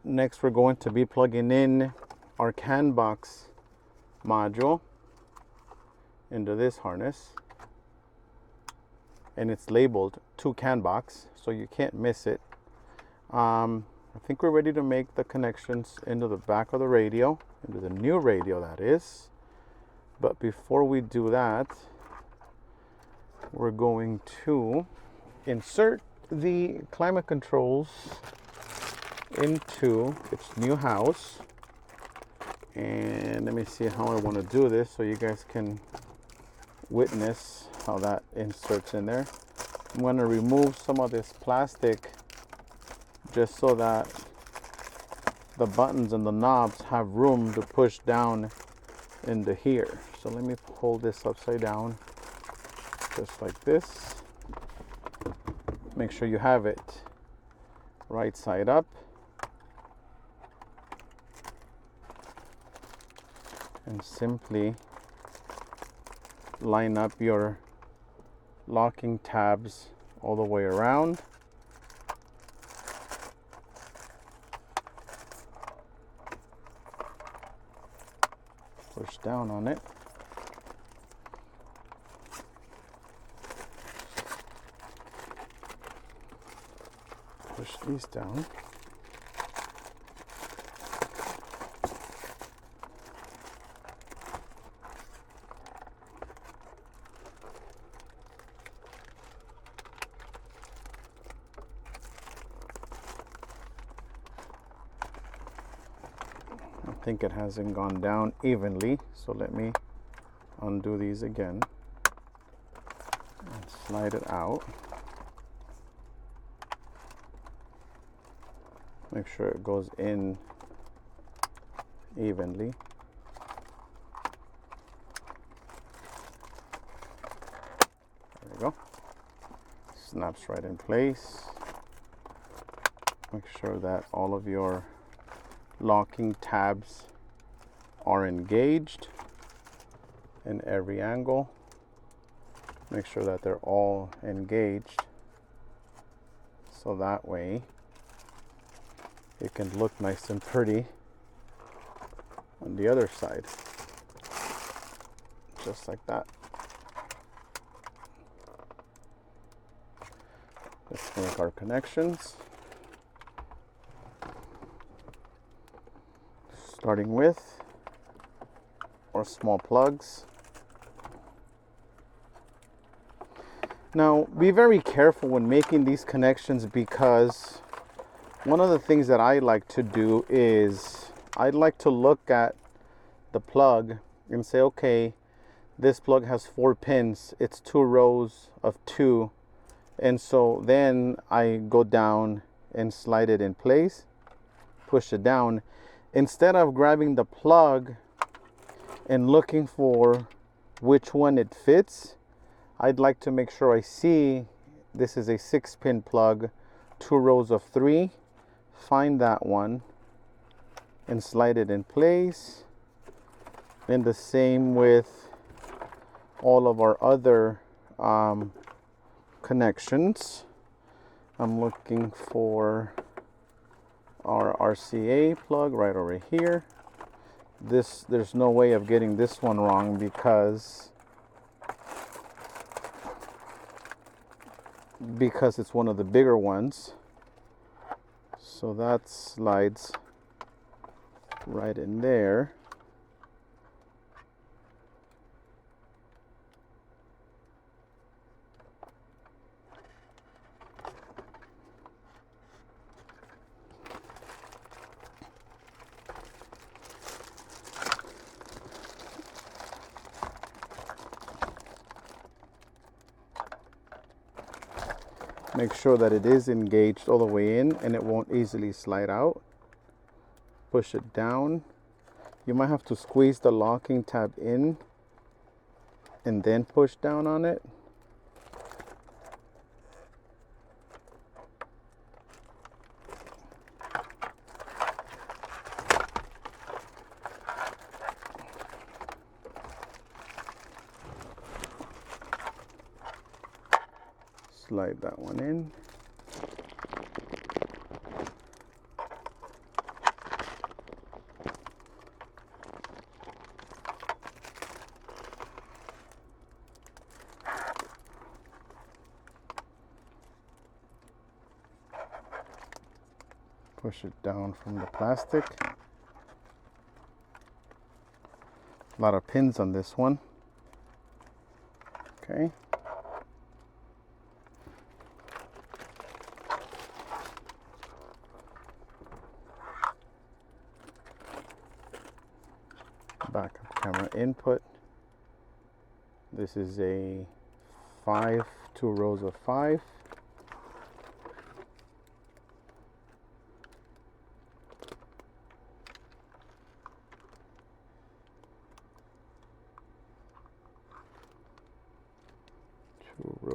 Next, we're going to be plugging in our CAN box module into this harness. And it's labeled to CAN box, so you can't miss it. I think we're ready to make the connections into the back of the radio, into the new radio that is. But before we do that, we're going to insert the climate controls into its new house. And let me see how I want to do this so you guys can witness how that inserts in there. I'm going to remove some of this plastic just so that the buttons and the knobs have room to push down into here. So let me hold this upside down, just like this. Make sure you have it right side up. And simply line up your locking tabs all the way around. Push down on it. Push these down. I think it hasn't gone down evenly, so let me undo these again and slide it out. Make sure it goes in evenly. There we go. Snaps right in place. Make sure that all of your locking tabs are engaged in every angle. Make sure that they're all engaged, so that way it can look nice and pretty on the other side, just like that. Let's make our connections. Starting with our small plugs. Now, be very careful when making these connections, because one of the things that I like to do is I'd like to look at the plug and say, okay, this plug has 4 pins. It's 2 rows of 2. And so then I go down and slide it in place, push it down. Instead of grabbing the plug and looking for which one it fits, I'd like to make sure I see this is a 6-pin plug, 2 rows of 3. Find that one and slide it in place. And the same with all of our other connections. I'm looking for our RCA plug right over here. There's no way of getting this one wrong because it's one of the bigger ones. So that slides right in there. Make sure that it is engaged all the way in and it won't easily slide out. Push it down. You might have to squeeze the locking tab in and then push down on it. Slide that one in. Push it down from the plastic. A lot of pins on this one. Okay. Backup camera input. This is a 5, 2 rows of 5.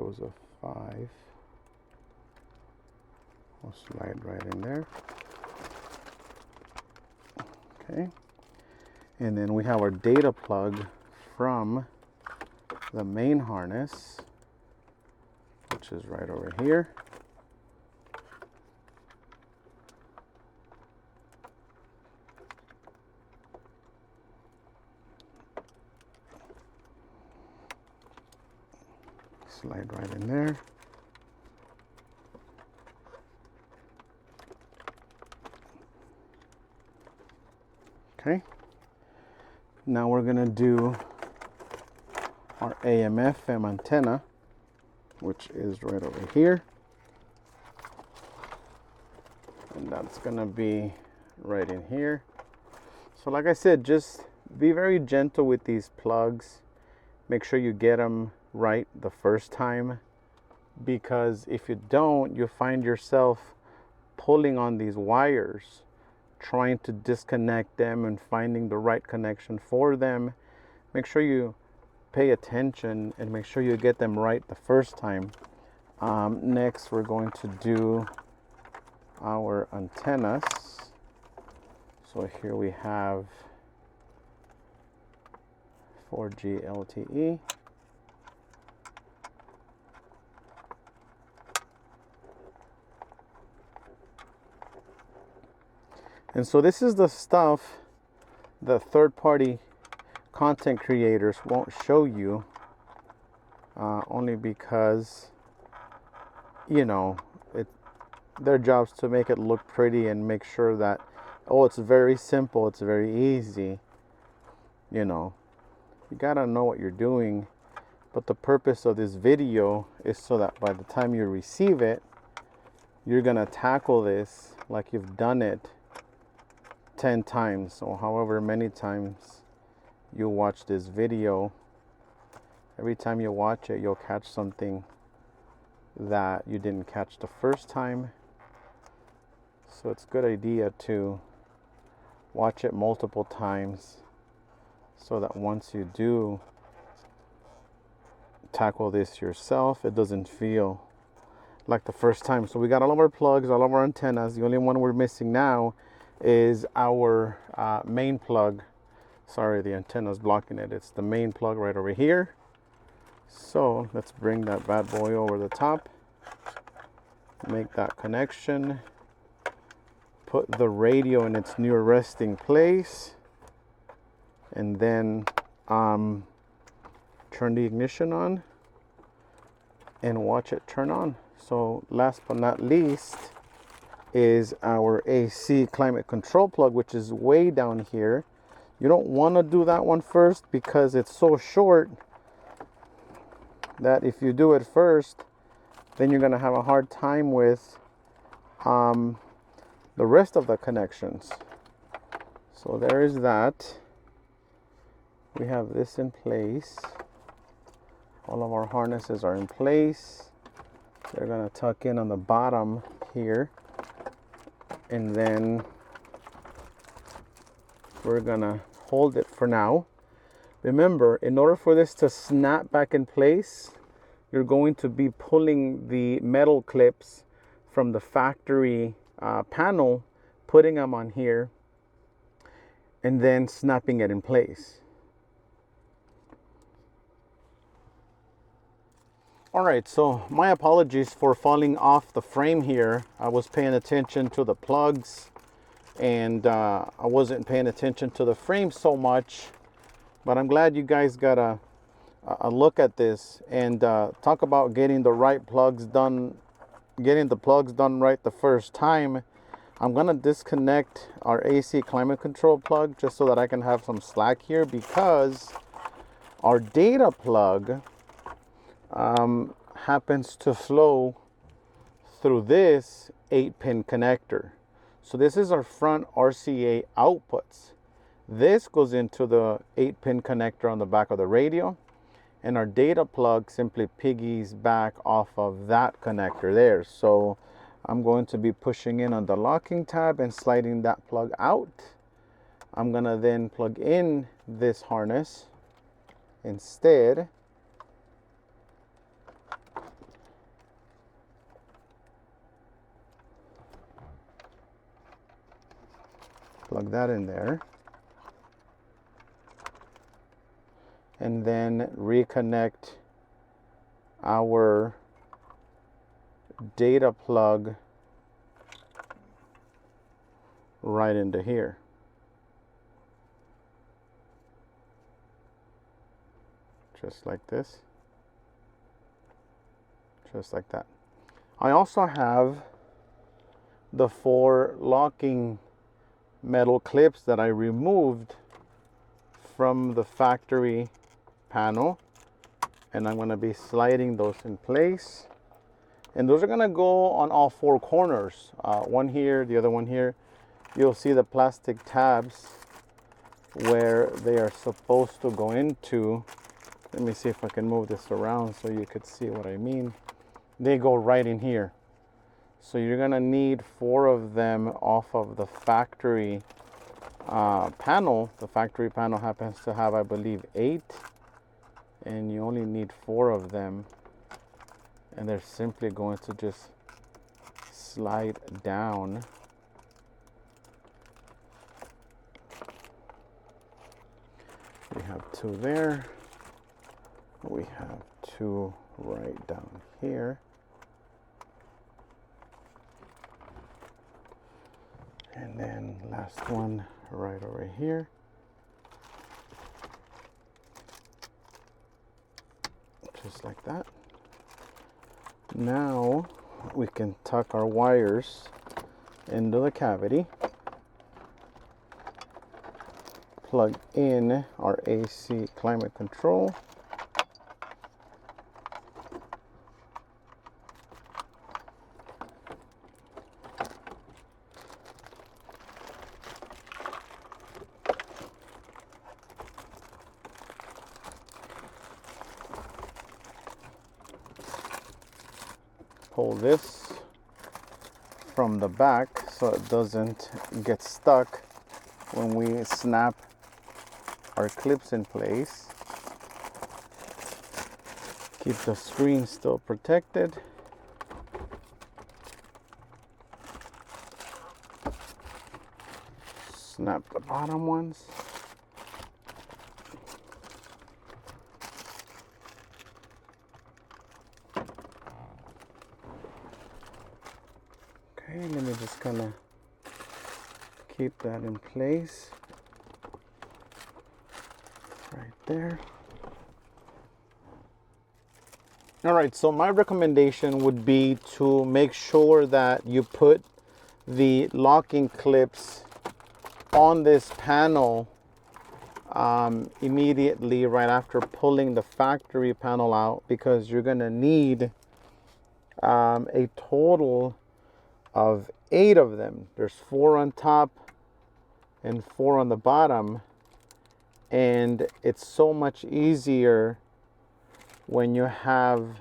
goes a 5. We'll slide right in there. Okay. And then we have our data plug from the main harness, which is right over here. Slide right in there. Okay. Now we're going to do our AM/FM antenna, which is right over here. And that's going to be right in here. So like I said, just be very gentle with these plugs. Make sure you get them right the first time, because if you don't, you'll find yourself pulling on these wires, trying to disconnect them and finding the right connection for them. Make sure you pay attention and make sure you get them right the first time. Next, we're going to do our antennas. So here we have 4G LTE. And so this is the stuff the third-party content creators won't show you, only because, you know, their job's to make it look pretty and make sure that, oh, it's very simple, it's very easy. You know, you gotta know what you're doing. But the purpose of this video is so that by the time you receive it, you're gonna tackle this like you've done it 10 times or however many times you watch this video. Every time you watch it, you'll catch something that you didn't catch the first time. So it's a good idea to watch it multiple times so that once you do tackle this yourself, it doesn't feel like the first time. So we got all of our plugs, all of our antennas. The only one we're missing now is our main plug. Sorry, the antenna is blocking it. It's the main plug right over here. So let's bring that bad boy over the top, make that connection, put the radio in its new resting place, and then turn the ignition on and watch it turn on. So last but not least is our AC climate control plug, which is way down here. You don't want to do that one first because it's so short that if you do it first, then you're going to have a hard time with the rest of the connections. So there is that. We have this in place. All of our harnesses are in place. They're going to tuck in on the bottom here. And then we're going to hold it for now. Remember, in order for this to snap back in place, you're going to be pulling the metal clips from the factory panel, putting them on here, and then snapping it in place. All right, so my apologies for falling off the frame here. I was paying attention to the plugs and I wasn't paying attention to the frame so much, but I'm glad you guys got a look at this and talk about getting the right plugs done, getting the plugs done right the first time. I'm gonna disconnect our AC climate control plug just so that I can have some slack here, because our data plug happens to flow through this 8-pin connector. So this is our front RCA outputs. This goes into the 8-pin connector on the back of the radio, and our data plug simply piggies back off of that connector there. So I'm going to be pushing in on the locking tab and sliding that plug out. I'm gonna then plug in this harness instead. plug that in there. And then reconnect our data plug right into here. Just like this. Just like that. I also have the 4 locking metal clips that I removed from the factory panel, and I'm going to be sliding those in place, and those are going to go on all 4 corners, one here, the other one here. You'll see the plastic tabs where they are supposed to go into. Let me see if I can move this around so you could see what I mean. They go right in here. So you're gonna need 4 of them off of the factory panel. The factory panel happens to have, I believe, 8, and you only need 4 of them, and they're simply going to just slide down. We have 2 there. We have 2 right down here. And then last one right over here. Just like that. Now we can tuck our wires into the cavity. Plug in our AC climate control. Pull this from the back so it doesn't get stuck when we snap our clips in place. Keep the screen still protected. Snap the bottom ones. Okay, let me just kind of keep that in place right there. All right, so my recommendation would be to make sure that you put the locking clips on this panel immediately right after pulling the factory panel out, because you're going to need a total of 8 of them. There's 4 on top and 4 on the bottom, and it's so much easier when you have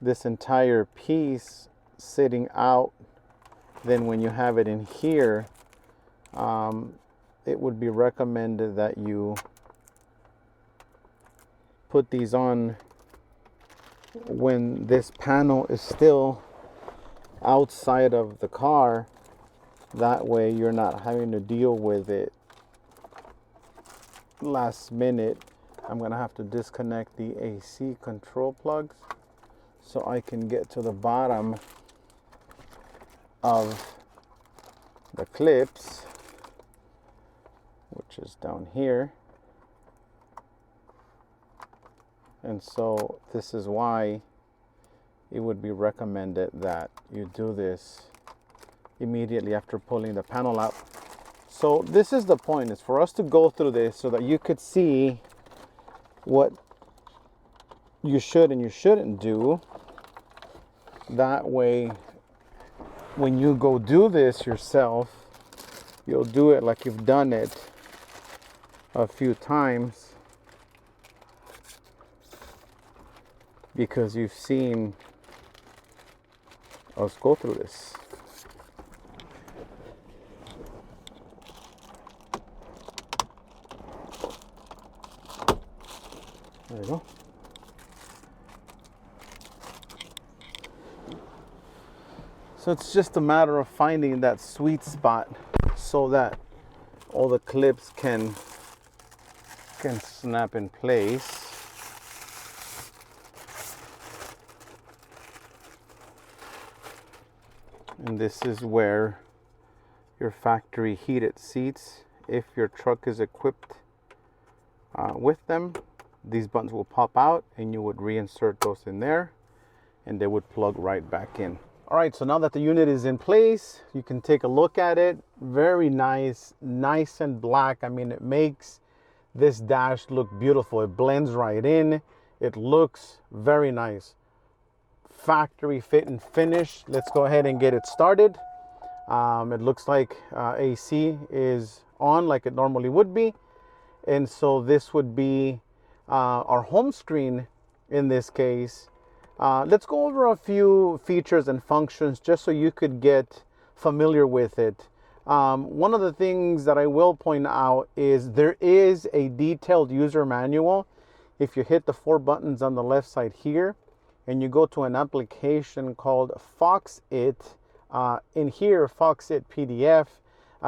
this entire piece sitting out than when you have it in here. It would be recommended that you put these on when this panel is still outside of the car. That way you're not having to deal with it last minute. I'm gonna have to disconnect the AC control plugs so I can get to the bottom of the clips, which is down here. And so this is why it would be recommended that you do this immediately after pulling the panel out. So this is the point, is for us to go through this so that you could see what you should and you shouldn't do. That way, when you go do this yourself, you'll do it like you've done it a few times, because you've seen us go through this. There you go. So it's just a matter of finding that sweet spot. so that all the clips can snap in place. And this is where your factory heated seats, if your truck is equipped with them, these buttons will pop out and you would reinsert those in there and they would plug right back in. All right, so now that the unit is in place, you can take a look at it. Very nice, nice and black. I mean, it makes this dash look beautiful. It blends right in. It looks very nice. Factory fit and finish. Let's go ahead and get it started. It looks like AC is on like it normally would be. And so this would be our home screen in this case. Let's go over a few features and functions just so you could get familiar with it. One of the things that I will point out is there is a detailed user manual. If you hit the 4 buttons on the left side here and you go to an application called FoxIt, in here, FoxIt PDF,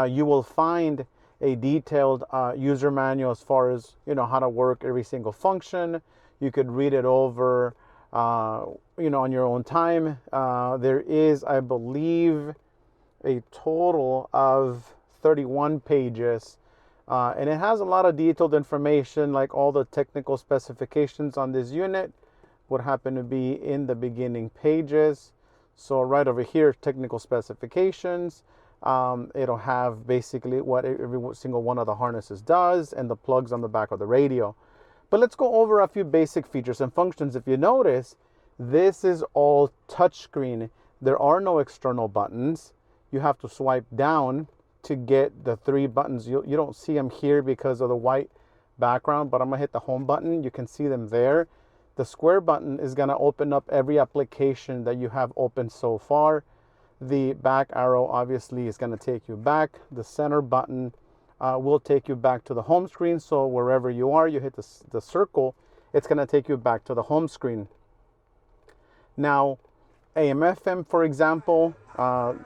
you will find a detailed user manual as far as, you know, how to work every single function. You could read it over you know, on your own time. There is, I believe, a total of 31 pages, and it has a lot of detailed information, like all the technical specifications on this unit would happen to be in the beginning pages. So right over here, technical specifications, it'll have basically what every single one of the harnesses does and the plugs on the back of the radio. But let's go over a few basic features and functions. If you notice, this is all touchscreen. There are no external buttons. You have to swipe down to get the 3 buttons. You don't see them here because of the white background, but I'm gonna hit the home button. You can see them there. The square button is gonna open up every application that you have open so far. The back arrow obviously is gonna take you back. The center button will take you back to the home screen. So wherever you are, you hit the circle, it's gonna take you back to the home screen. Now, AM FM, for example,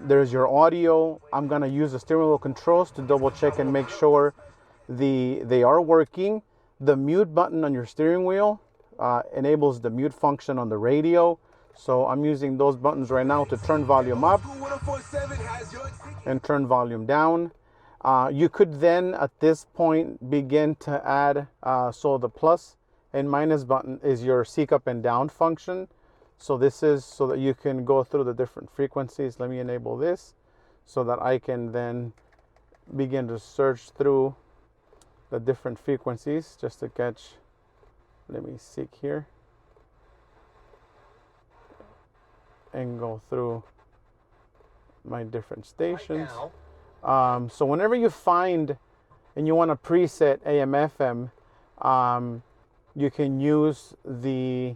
there's your audio. I'm gonna use the steering wheel controls to double check and make sure they are working. The mute button on your steering wheel enables the mute function on the radio. So I'm using those buttons right now to turn volume up and turn volume down. You could then at this point begin to add, so the plus and minus button is your seek up and down function. So this is so that you can go through the different frequencies. Let me enable this so that I can then begin to search through the different frequencies just to catch. Let me seek here and go through my different stations. Right, so whenever you find and you want to preset AM FM, you can use the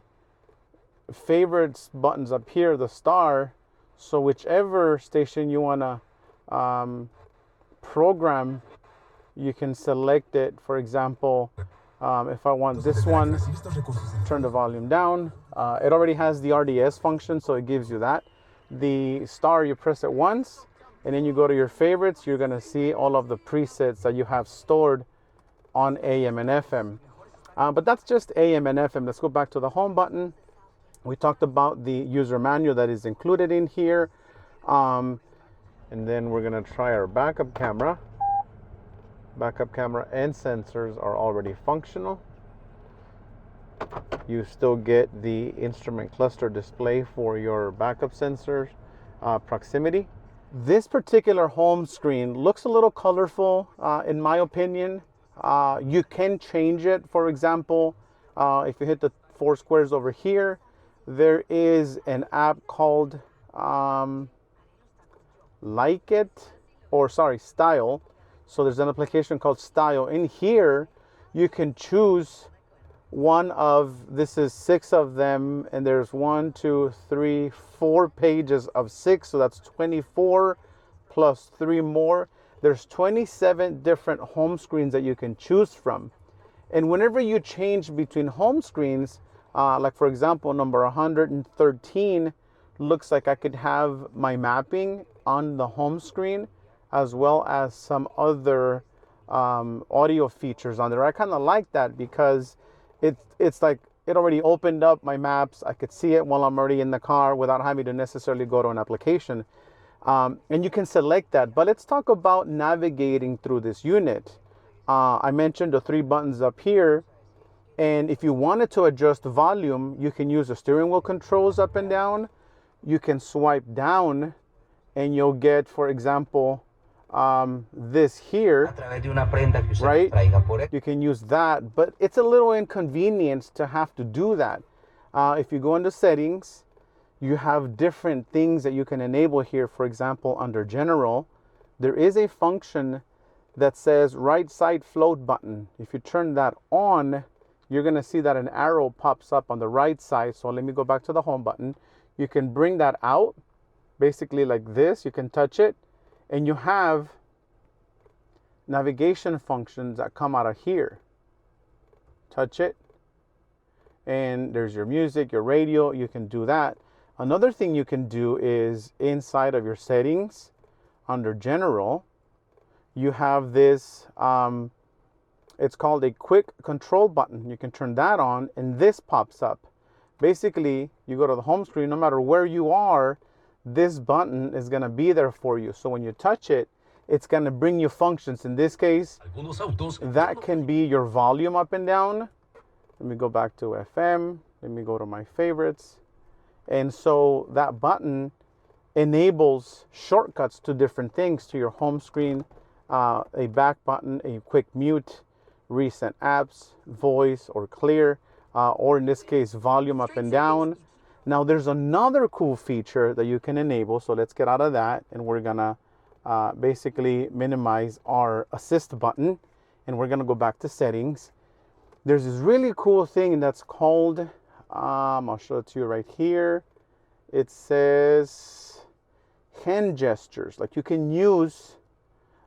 favorites buttons up here, the star. So whichever station you want to program, you can select it. For example, if I want this one, turn the volume down. It already has the RDS function, so it gives you that. The star, you press it once, and then you go to your favorites. You're gonna see all of the presets that you have stored on AM and FM. But that's just AM and FM. Let's go back to the home button. We talked about the user manual that is included in here. And then we're gonna try our backup camera. Backup camera and sensors are already functional. You still get the instrument cluster display for your backup sensors, proximity. This particular home screen looks a little colorful, in my opinion. You can change it. For example, if you hit the 4 squares over here, there is an app called Style. So there's an application called Style. In here, you can choose one of, this is 6 of them, and there's 1, 2, 3, 4 pages of 6. So that's 24 plus 3 more. There's 27 different home screens that you can choose from. And whenever you change between home screens, like for example, number 113 looks like I could have my mapping on the home screen as well as some other audio features on there. I kind of like that because it's like it already opened up my maps. I could see it while I'm already in the car without having to necessarily go to an application. And you can select that. But let's talk about navigating through this unit. I mentioned the 3 buttons up here. And if you wanted to adjust volume, you can use the steering wheel controls up and down. You can swipe down and you'll get, for example, this here, right? You can use that, but it's a little inconvenient to have to do that. If you go into settings, you have different things that you can enable here. For example, under general, there is a function that says right side float button. If you turn that on, you're gonna see that an arrow pops up on the right side. So let me go back to the home button. You can bring that out, basically like this. You can touch it, and you have navigation functions that come out of here. Touch it, and there's your music, your radio. You can do that. Another thing you can do is inside of your settings, under general, you have this, it's called a quick control button. You can turn that on, and this pops up. Basically, you go to the home screen, no matter where you are, this button is going to be there for you. So when you touch it, it's going to bring you functions. In this case, that can be your volume up and down. Let me go back to FM. Let me go to my favorites. And so that button enables shortcuts to different things, to your home screen, a back button, a quick mute, recent apps, voice or clear, or in this case, volume up and down. Now there's another cool feature that you can enable. So let's get out of that, and we're gonna basically minimize our assist button, and we're gonna go back to settings. There's this really cool thing that's called, I'll show it to you right here. It says hand gestures. Like you can use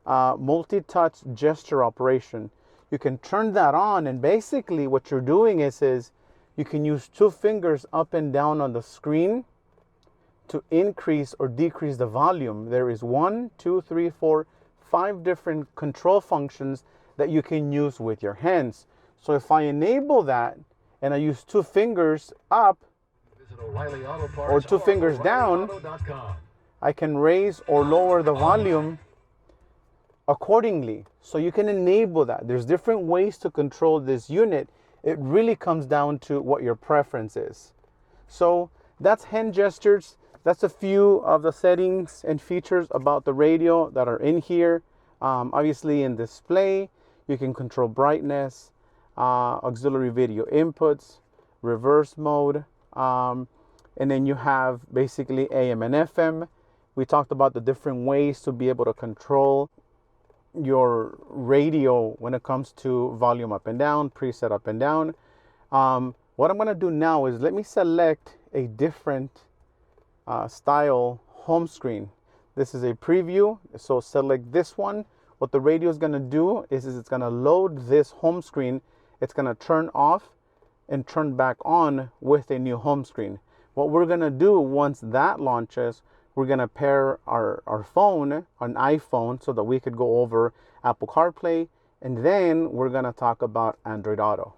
multi-touch gesture operation. You can turn that on, and basically what you're doing is you can use 2 fingers up and down on the screen to increase or decrease the volume. There is 1, 2, 3, 4, 5 different control functions that you can use with your hands. So if I enable that and I use 2 fingers up or 2 fingers down, I can raise or lower the volume accordingly. So you can enable that. There's different ways to control this unit. It really comes down to what your preference is. So that's hand gestures. That's a few of the settings and features about the radio that are in here. Obviously in display, you can control brightness, auxiliary video inputs, reverse mode, and then you have basically AM and FM. We talked about the different ways to be able to control your radio when it comes to volume up and down, preset up and down. What I'm going to do now is let me select a different style home screen. This is a preview, so select this one. What the radio is going to do is it's going to load this home screen. It's going to turn off and turn back on with a new home screen. What we're going to do once that launches, we're going to pair our phone, an iPhone, so that we could go over Apple CarPlay, and then we're going to talk about Android Auto.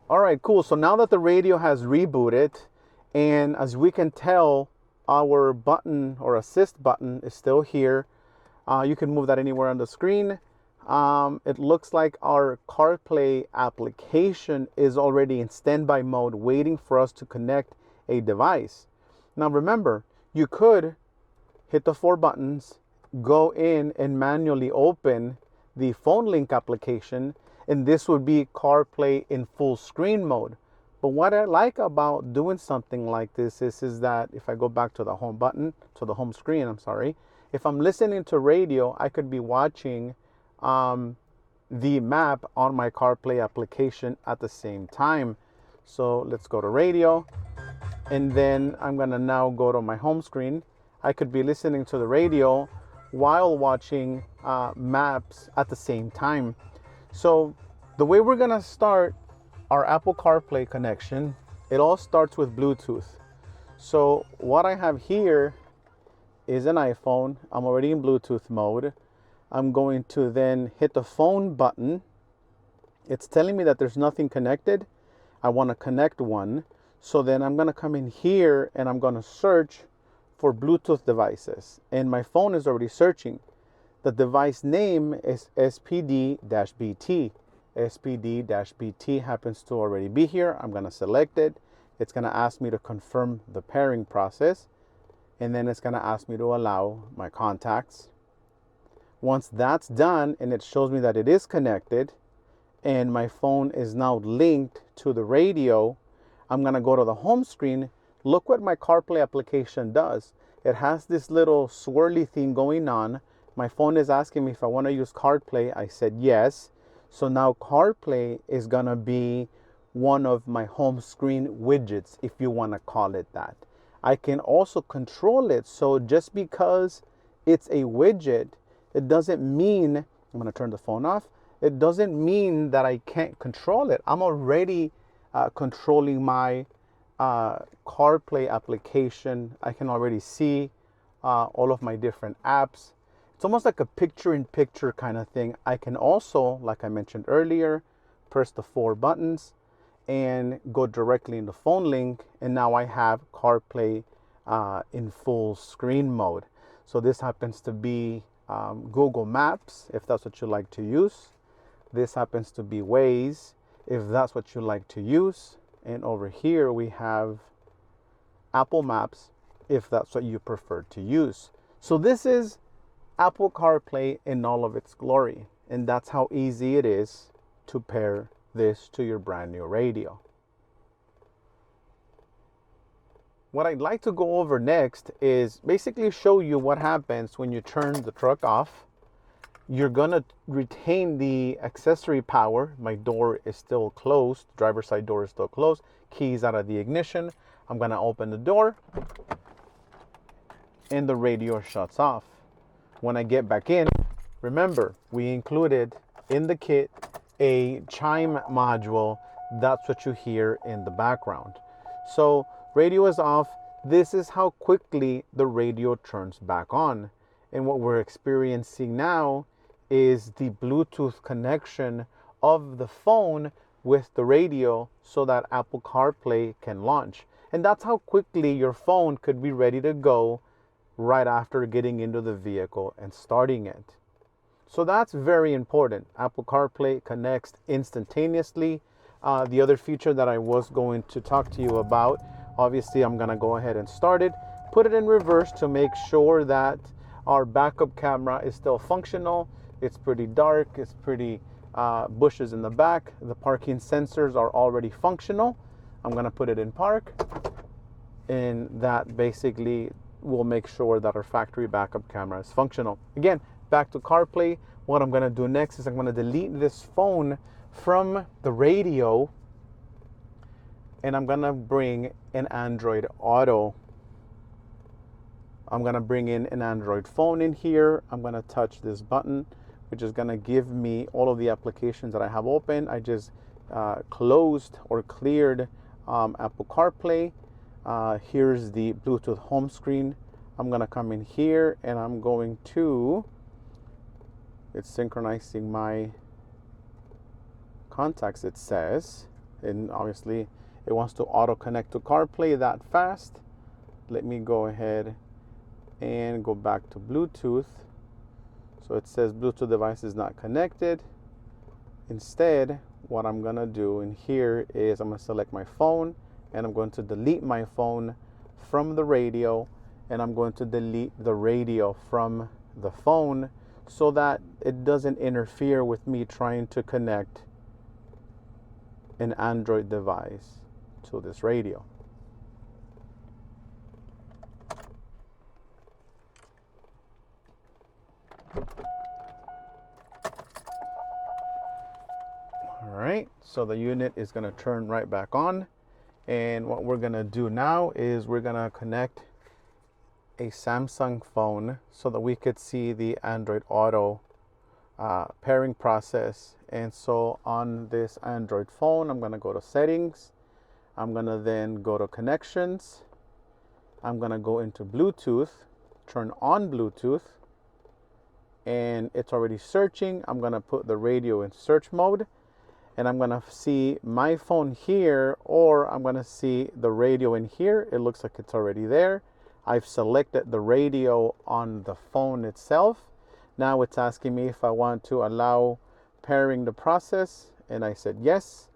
All right, cool. So now that the radio has rebooted, and as we can tell, our button or assist button is still here. You can move that anywhere on the screen. It looks like our CarPlay application is already in standby mode, waiting for us to connect a device. Now remember, you could hit the 4 buttons, go in and manually open the phone link application, and this would be CarPlay in full screen mode. But what I like about doing something like this is that if I go back to the home button, to the home screen, I'm sorry, if I'm listening to radio, I could be watching the map on my CarPlay application at the same time. So let's go to radio. And then I'm gonna now go to my home screen. I could be listening to the radio while watching maps at the same time. So the way we're gonna start our Apple CarPlay connection, it all starts with Bluetooth. So what I have here is an iPhone. I'm already in Bluetooth mode. I'm going to then hit the phone button. It's telling me that there's nothing connected. I want to connect one. So then I'm going to come in here and I'm going to search for Bluetooth devices. And my phone is already searching. The device name is SPD-BT. SPD-BT happens to already be here. I'm going to select it. It's going to ask me to confirm the pairing process. And then it's going to ask me to allow my contacts. Once that's done and it shows me that it is connected and my phone is now linked to the radio, I'm going to go to the home screen. Look what my CarPlay application does. It has this little swirly thing going on. My phone is asking me if I want to use CarPlay. I said yes. So now CarPlay is going to be one of my home screen widgets, if you want to call it that. I can also control it. So just because it's a widget, it doesn't mean, I'm going to turn the phone off. It doesn't mean that I can't control it. I'm already controlling my CarPlay application. I can already see all of my different apps. It's almost like a picture-in-picture kind of thing. I can also, like I mentioned earlier, press the 4 buttons and go directly in the phone link. And now I have CarPlay in full screen mode. So this happens to be Google Maps, if that's what you like to use. This happens to be Waze, if that's what you like to use. And over here we have Apple Maps, if that's what you prefer to use. So this is Apple CarPlay in all of its glory. And that's how easy it is to pair this to your brand new radio. What I'd like to go over next is basically show you what happens when you turn the truck off. You're gonna retain the accessory power. My door is still closed, driver's side door is still closed, keys out of the ignition. I'm gonna open the door and the radio shuts off. When I get back in, remember, we included in the kit a chime module. That's what you hear in the background. So radio is off. This is how quickly the radio turns back on. And what we're experiencing now is the Bluetooth connection of the phone with the radio so that Apple CarPlay can launch. And that's how quickly your phone could be ready to go right after getting into the vehicle and starting it. So that's very important. Apple CarPlay connects instantaneously. The other feature that I was going to talk to you about, obviously I'm going to go ahead and start it, put it in reverse to make sure that our backup camera is still functional. It's pretty dark, it's pretty bushes in the back. The parking sensors are already functional. I'm going to put it in park, and that basically will make sure that our factory backup camera is functional. Again, back to CarPlay. What I'm going to do next is I'm going to delete this phone from the radio, and I'm going to bring an Android Auto. I'm going to bring in an Android phone in here. I'm going to touch this button, which is going to give me all of the applications that I have open. I just closed or cleared Apple CarPlay. Here's the Bluetooth home screen. I'm going to come in here and I'm going to, it's synchronizing my contacts, it says, and obviously it wants to auto connect to CarPlay that fast. Let me go ahead and go back to Bluetooth. So it says Bluetooth device is not connected. Instead, what I'm gonna do in here is I'm gonna select my phone, and I'm going to delete my phone from the radio, and I'm going to delete the radio from the phone so that it doesn't interfere with me trying to connect an Android device to this radio. All right, so the unit is going to turn right back on, and what we're going to do now is we're going to connect a Samsung phone so that we could see the Android Auto pairing process. And so on this Android phone, I'm going to go to settings. I'm going to then go to connections. I'm going to go into Bluetooth. turn on Bluetooth, and it's already searching. I'm gonna put the radio in search mode, and I'm gonna see my phone here, or I'm gonna see the radio in here. It looks like it's already there. I've selected the radio on the phone itself. Now it's asking me if I want to allow pairing the process, and I said yes.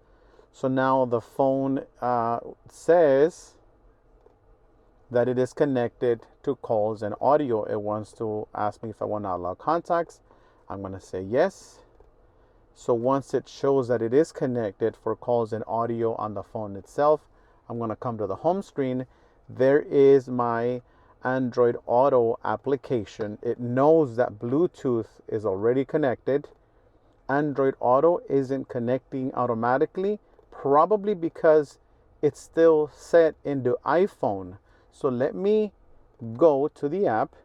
So now the phone says that it is connected to calls and audio. It wants to ask me if I want to allow contacts. I'm going to say yes. So once it shows that it is connected for calls and audio on the phone itself, I'm going to come to the home screen. There is my Android Auto application. It knows that Bluetooth is already connected. Android Auto isn't connecting automatically, probably because it's still set into iPhone. So let me go to the app,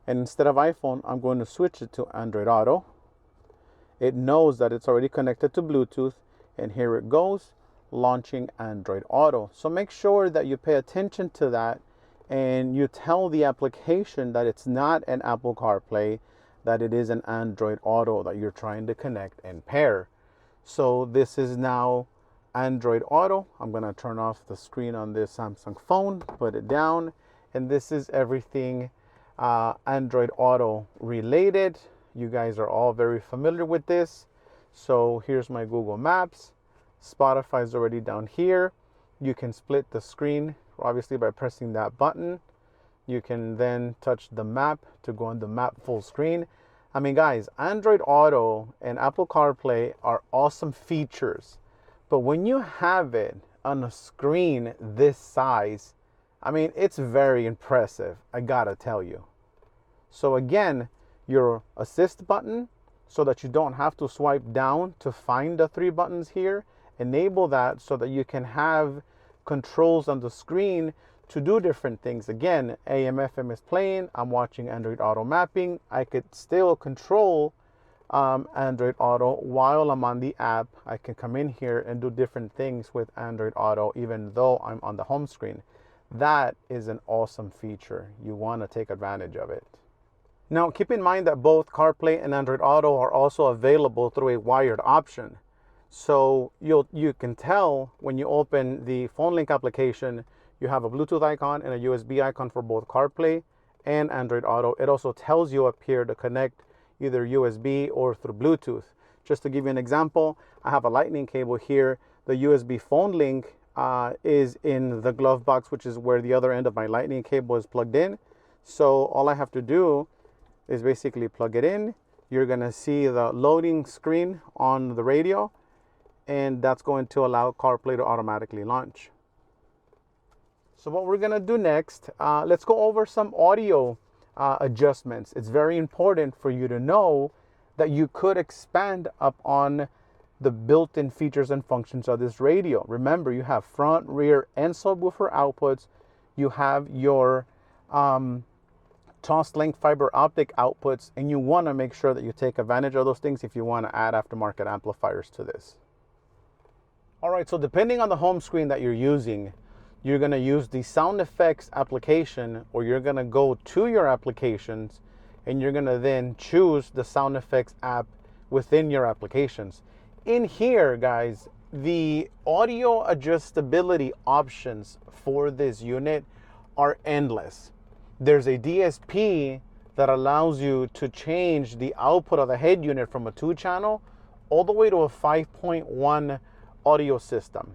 and instead of iPhone, I'm going to switch it to Android Auto. It knows that it's already connected to Bluetooth, and here it goes, launching Android Auto. So make sure that you pay attention to that, and you tell the application that it's not an Apple CarPlay, that it is an Android Auto that you're trying to connect and pair. So this is now Android Auto. I'm going to turn off the screen on this Samsung phone, put it down, and this is everything Android Auto related. You guys are all very familiar with this. So here's my Google Maps. Spotify is already down here. You can split the screen, obviously, by pressing that button. You can then touch the map to go on the map full screen. I mean, guys, Android Auto and Apple CarPlay are awesome features. But when you have it on a screen this size, I mean, it's very impressive, I gotta tell you. So again, your assist button, so that you don't have to swipe down to find the 3 buttons here, enable that so that you can have controls on the screen to do different things. Again, AM FM is playing, I'm watching Android Auto mapping. I could still control Android Auto while I'm on the app. I can come in here and do different things with Android Auto even though I'm on the home screen. That is an awesome feature. You want to take advantage of it. Now keep in mind that both CarPlay and Android Auto are also available through a wired option. So you can tell when you open the phone link application, you have a Bluetooth icon and a USB icon for both CarPlay and Android Auto. It also tells you up here to connect either USB or through Bluetooth. Just to give you an example, I have a lightning cable here. The USB phone link is in the glove box, which is where the other end of my lightning cable is plugged in. So all I have to do is basically plug it in. You're gonna see the loading screen on the radio, and that's going to allow CarPlay to automatically launch. So what we're gonna do next, let's go over some audio adjustments. It's very important for you to know that you could expand upon the built-in features and functions of this radio. Remember, you have front, rear, and subwoofer outputs. You have your toss-link fiber optic outputs, and you want to make sure that you take advantage of those things if you want to add aftermarket amplifiers to this. All right, so depending on the home screen that you're using, you're going to use the sound effects application, or you're going to go to your applications and you're going to then choose the sound effects app within your applications. In here, guys, the audio adjustability options for this unit are endless. There's a DSP that allows you to change the output of the head unit from a 2-channel all the way to a 5.1 audio system.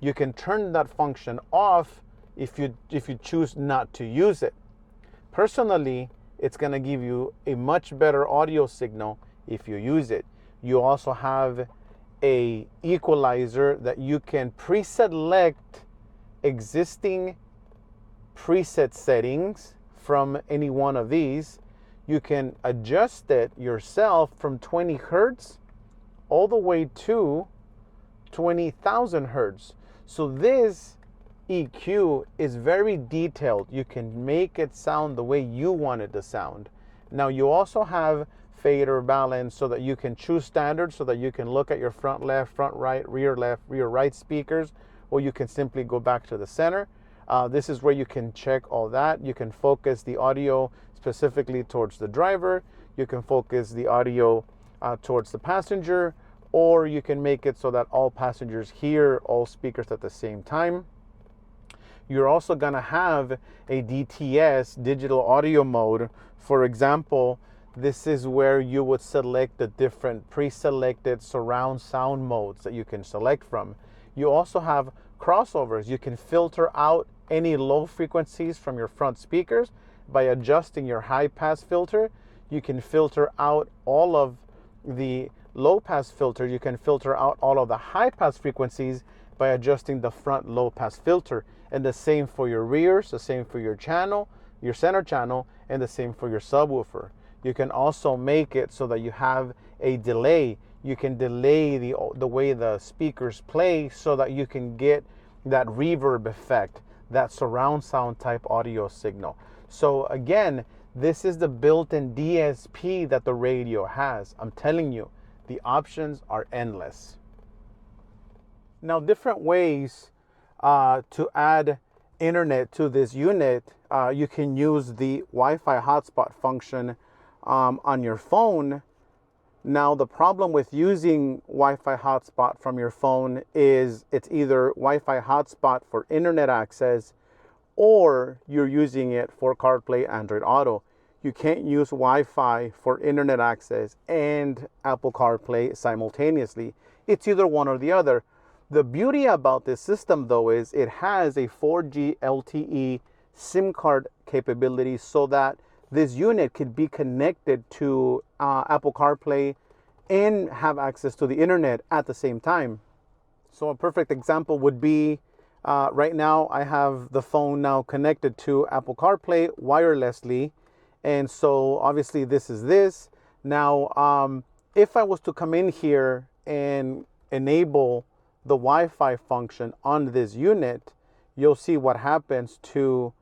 You can turn that function off if you choose not to use it. Personally, it's going to give you a much better audio signal if you use it. You also have a equalizer that you can pre-select existing preset settings from any one of these. You can adjust it yourself from 20 hertz all the way to 20,000 hertz. So this EQ is very detailed. You can make it sound the way you want it to sound. Now you also have fader balance so that you can choose standard, so that you can look at your front left, front right, rear left, rear right speakers, or you can simply go back to the center. This is where you can check all that. You can focus the audio specifically towards the driver. You can focus the audio towards the passenger, or you can make it so that all passengers hear all speakers at the same time. You're also gonna have a DTS, digital audio mode. For example, this is where you would select the different pre-selected surround sound modes that you can select from. You also have crossovers. You can filter out any low frequencies from your front speakers by adjusting your high pass filter. You can filter out all of the low pass filter. You can filter out all of the high pass frequencies by adjusting the front low pass filter. And the same for your rears, the same for your channel, your center channel, and the same for your subwoofer. You can also make it so that you have a delay. You can delay the way the speakers play so that you can get that reverb effect, that surround sound type audio signal. So again, this is the built-in DSP that the radio has. I'm telling you, the options are endless. Now, different ways to add internet to this unit. You can use the Wi-Fi hotspot function on your phone. Now, the problem with using Wi-Fi hotspot from your phone is it's either Wi-Fi hotspot for internet access, or you're using it for CarPlay, Android Auto. You can't use Wi-Fi for internet access and Apple CarPlay simultaneously. It's either one or the other. The beauty about this system, though, is it has a 4G LTE SIM card capability, so that this unit could be connected to Apple CarPlay and have access to the internet at the same time. So a perfect example would be right now I have the phone now connected to Apple CarPlay wirelessly. And so obviously this is this. Now, if I was to come in here and enable the Wi-Fi function on this unit, you'll see what happens to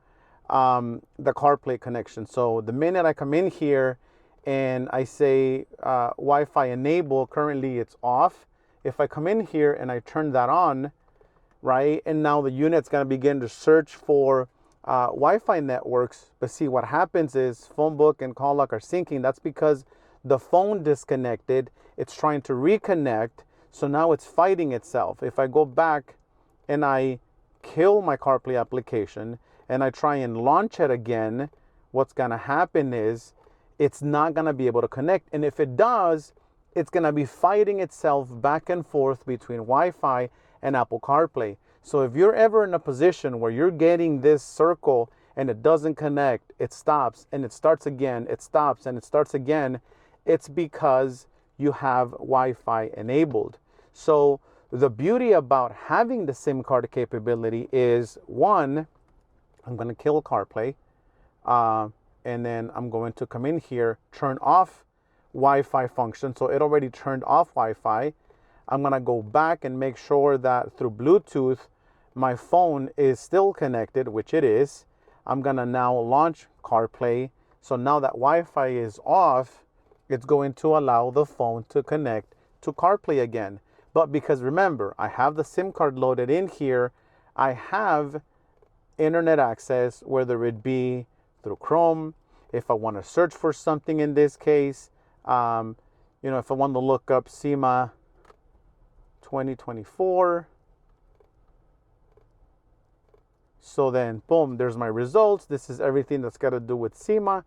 the CarPlay connection. So the minute I come in here and I say Wi-Fi enable, currently it's off. If I come in here and I turn that on, right, and now the unit's gonna begin to search for Wi-Fi networks, but see what happens is phone book and call log are syncing. That's because the phone disconnected, it's trying to reconnect, so now it's fighting itself. If I go back and I kill my CarPlay application and I try and launch it again, what's gonna happen is it's not gonna be able to connect. And if it does, it's gonna be fighting itself back and forth between Wi-Fi and Apple CarPlay. So if you're ever in a position where you're getting this circle and it doesn't connect, it stops and it starts again, it stops and it starts again, it's because you have Wi-Fi enabled. So the beauty about having the SIM card capability is, one, I'm going to kill CarPlay, and then I'm going to come in here, turn off Wi-Fi function. So it already turned off Wi-Fi. I'm going to go back and make sure that through Bluetooth, my phone is still connected, which it is. I'm going to now launch CarPlay. So now that Wi-Fi is off, it's going to allow the phone to connect to CarPlay again. But because remember, I have the SIM card loaded in here, I have internet access, whether it be through Chrome, if I want to search for something in this case, if I want to look up SEMA 2024. So then, boom, there's my results. This is everything that's got to do with SEMA.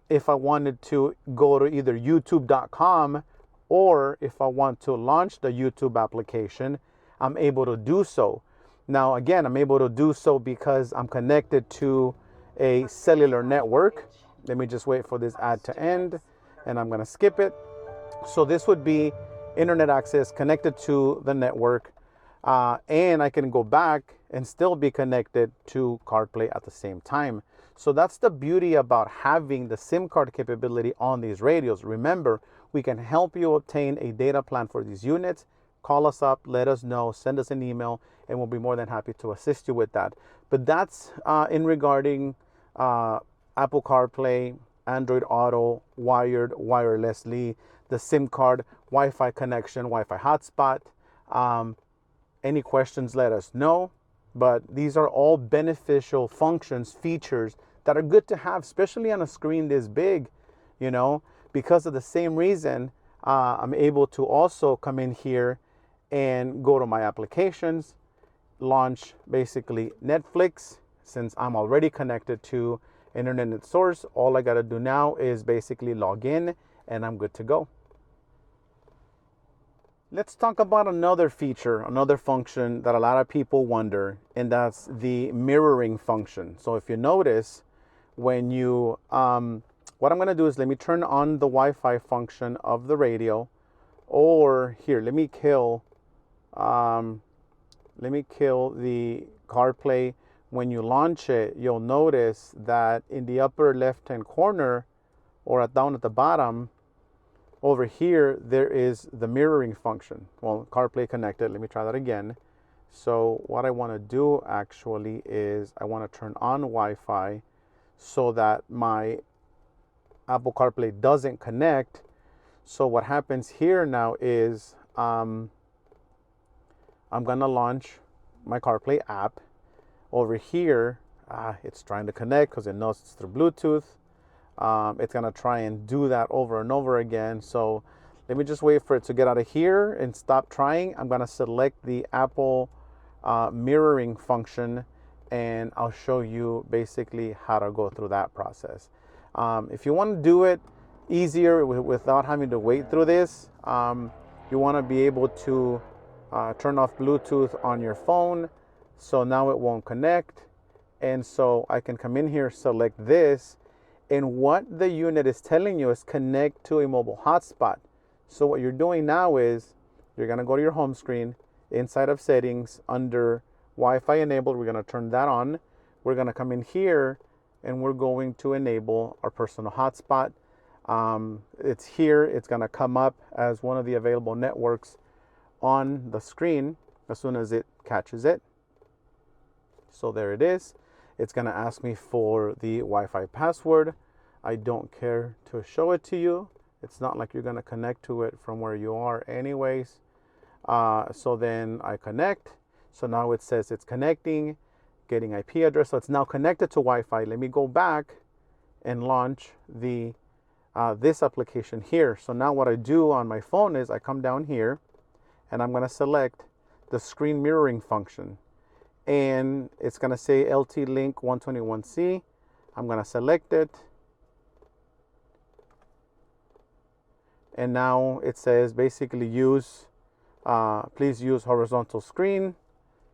If I wanted to go to either youtube.com, or if I want to launch the YouTube application, I'm able to do so. Now, again, I'm able to do so because I'm connected to a cellular network. Let me just wait for this ad to end, and I'm going to skip it. So this would be internet access connected to the network, and I can go back and still be connected to CarPlay at the same time. So that's the beauty about having the SIM card capability on these radios. Remember, we can help you obtain a data plan for these units. Call us up, let us know, send us an email, and we'll be more than happy to assist you with that. But that's in regarding Apple CarPlay, Android Auto, wired, wirelessly, the SIM card, Wi-Fi connection, Wi-Fi hotspot. Any questions, let us know. But these are all beneficial functions, features that are good to have, especially on a screen this big, you know, because of the same reason. I'm able to also come in here and go to my applications, launch basically Netflix. Since I'm already connected to internet source, all I got to do now is basically log in and I'm good to go. Let's talk about another feature, another function that a lot of people wonder, and that's the mirroring function. So if you notice, when you, what I'm gonna do is let me turn on the Wi-Fi function of the radio, or here, let me kill the CarPlay. When you launch it, you'll notice that in the upper left-hand corner, or down at the bottom, over here, there is the mirroring function. Well, CarPlay connected. Let me try that again. So what I want to do actually is I want to turn on Wi-Fi so that my Apple CarPlay doesn't connect. So what happens here now is I'm going to launch my CarPlay app. Over here, it's trying to connect because it knows it's through Bluetooth. It's gonna try and do that over and over again. So let me just wait for it to get out of here and stop trying. I'm gonna select the Apple mirroring function, and I'll show you basically how to go through that process. If you want to do it easier without having to wait through this, you want to be able to turn off Bluetooth on your phone, so now it won't connect. And so I can come in here, select this, and what the unit is telling you is connect to a mobile hotspot. So what you're doing now is you're going to go to your home screen, inside of settings, under Wi-Fi enabled. We're going to turn that on. We're going to come in here and we're going to enable our personal hotspot. It's here. It's going to come up as one of the available networks on the screen as soon as it catches it. So there it is. It's going to ask me for the Wi-Fi password. I don't care to show it to you. It's not like you're going to connect to it from where you are anyways. So then I connect. So now it says it's connecting, getting IP address. So it's now connected to Wi-Fi. Let me go back and launch the this application here. So now what I do on my phone is I come down here and I'm going to select the screen mirroring function. And it's going to say LT link 121C. I'm going to select it. And now it says basically please use horizontal screen.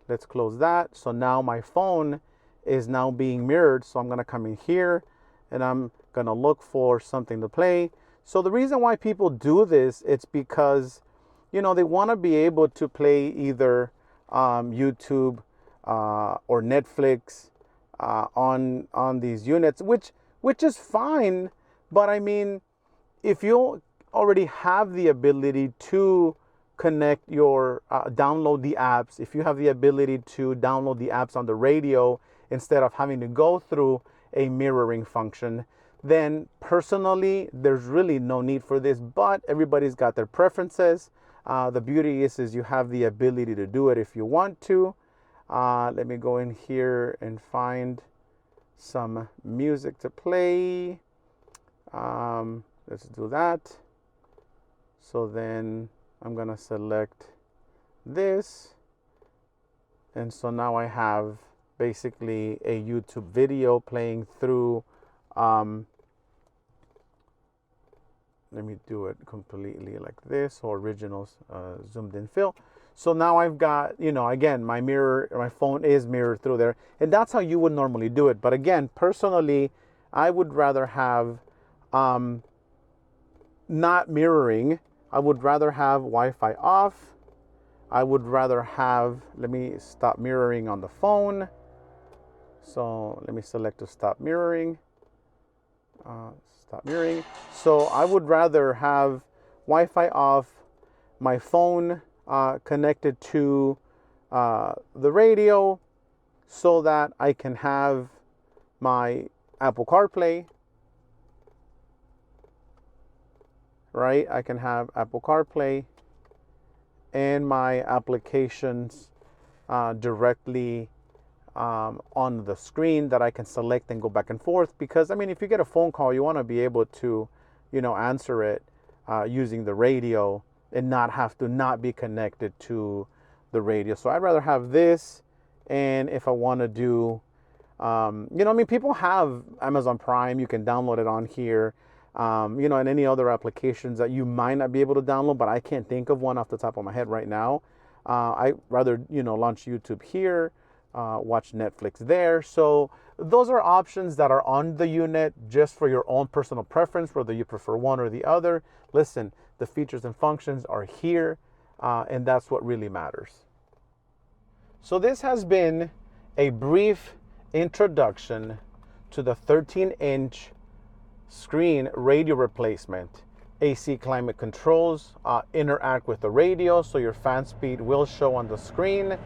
Let's close that. So now my phone is now being mirrored. So I'm going to come in here and I'm going to look for something to play. So the reason why people do this, it's because, you know, they want to be able to play either YouTube or Netflix on these units, which is fine. But I mean, if you already have the ability to connect your download the apps, if you have the ability to download the apps on the radio instead of having to go through a mirroring function, then personally there's really no need for this. But everybody's got their preferences. The beauty is you have the ability to do it if you want to. Let me go in here and find some music to play. Let's do that. So then I'm gonna select this. And so now I have basically a YouTube video playing through, let me do it completely like this, or original zoomed in fill. So now I've got, you know, again, my phone is mirrored through there, and that's how you would normally do it. But again, personally, I would rather have not mirroring. I would rather have Wi-Fi off. I would rather have, let me stop mirroring on the phone. So let me select to stop mirroring. Stop mirroring. So I would rather have Wi-Fi off, my phone connected to the radio, so that I can have my Apple CarPlay, right? I can have Apple CarPlay and my applications directly on the screen that I can select and go back and forth. Because I mean, if you get a phone call, you want to be able to, you know, answer it using the radio and not have to not be connected to the radio. So I'd rather have this. And if I want to do, you know, I mean, people have Amazon Prime. You can download it on here, you know, and any other applications that you might not be able to download, but I can't think of one off the top of my head right now. I rather, you know, launch YouTube here, watch Netflix there. So those are options that are on the unit just for your own personal preference, whether you prefer one or the other. Listen, the features and functions are here, and that's what really matters. So this has been a brief introduction to the 13-inch screen radio replacement. AC climate controls interact with the radio, so your fan speed will show on the screen.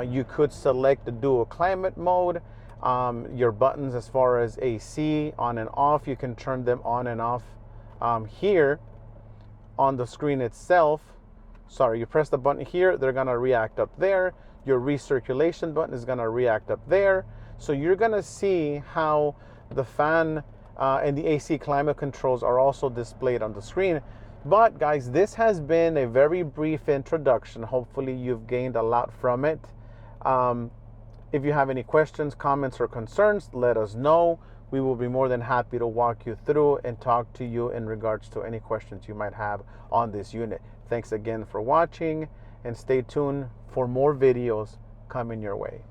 You could select the dual climate mode. Your buttons as far as AC on and off, you can turn them on and off here on the screen itself. Sorry, you press the button here, they're gonna react up there. Your recirculation button is gonna react up there. So you're gonna see how the fan and the AC climate controls are also displayed on the screen. But guys, this has been a very brief introduction. Hopefully you've gained a lot from it. If you have any questions, comments, or concerns, let us know. We will be more than happy to walk you through and talk to you in regards to any questions you might have on this unit. Thanks again for watching, and stay tuned for more videos coming your way.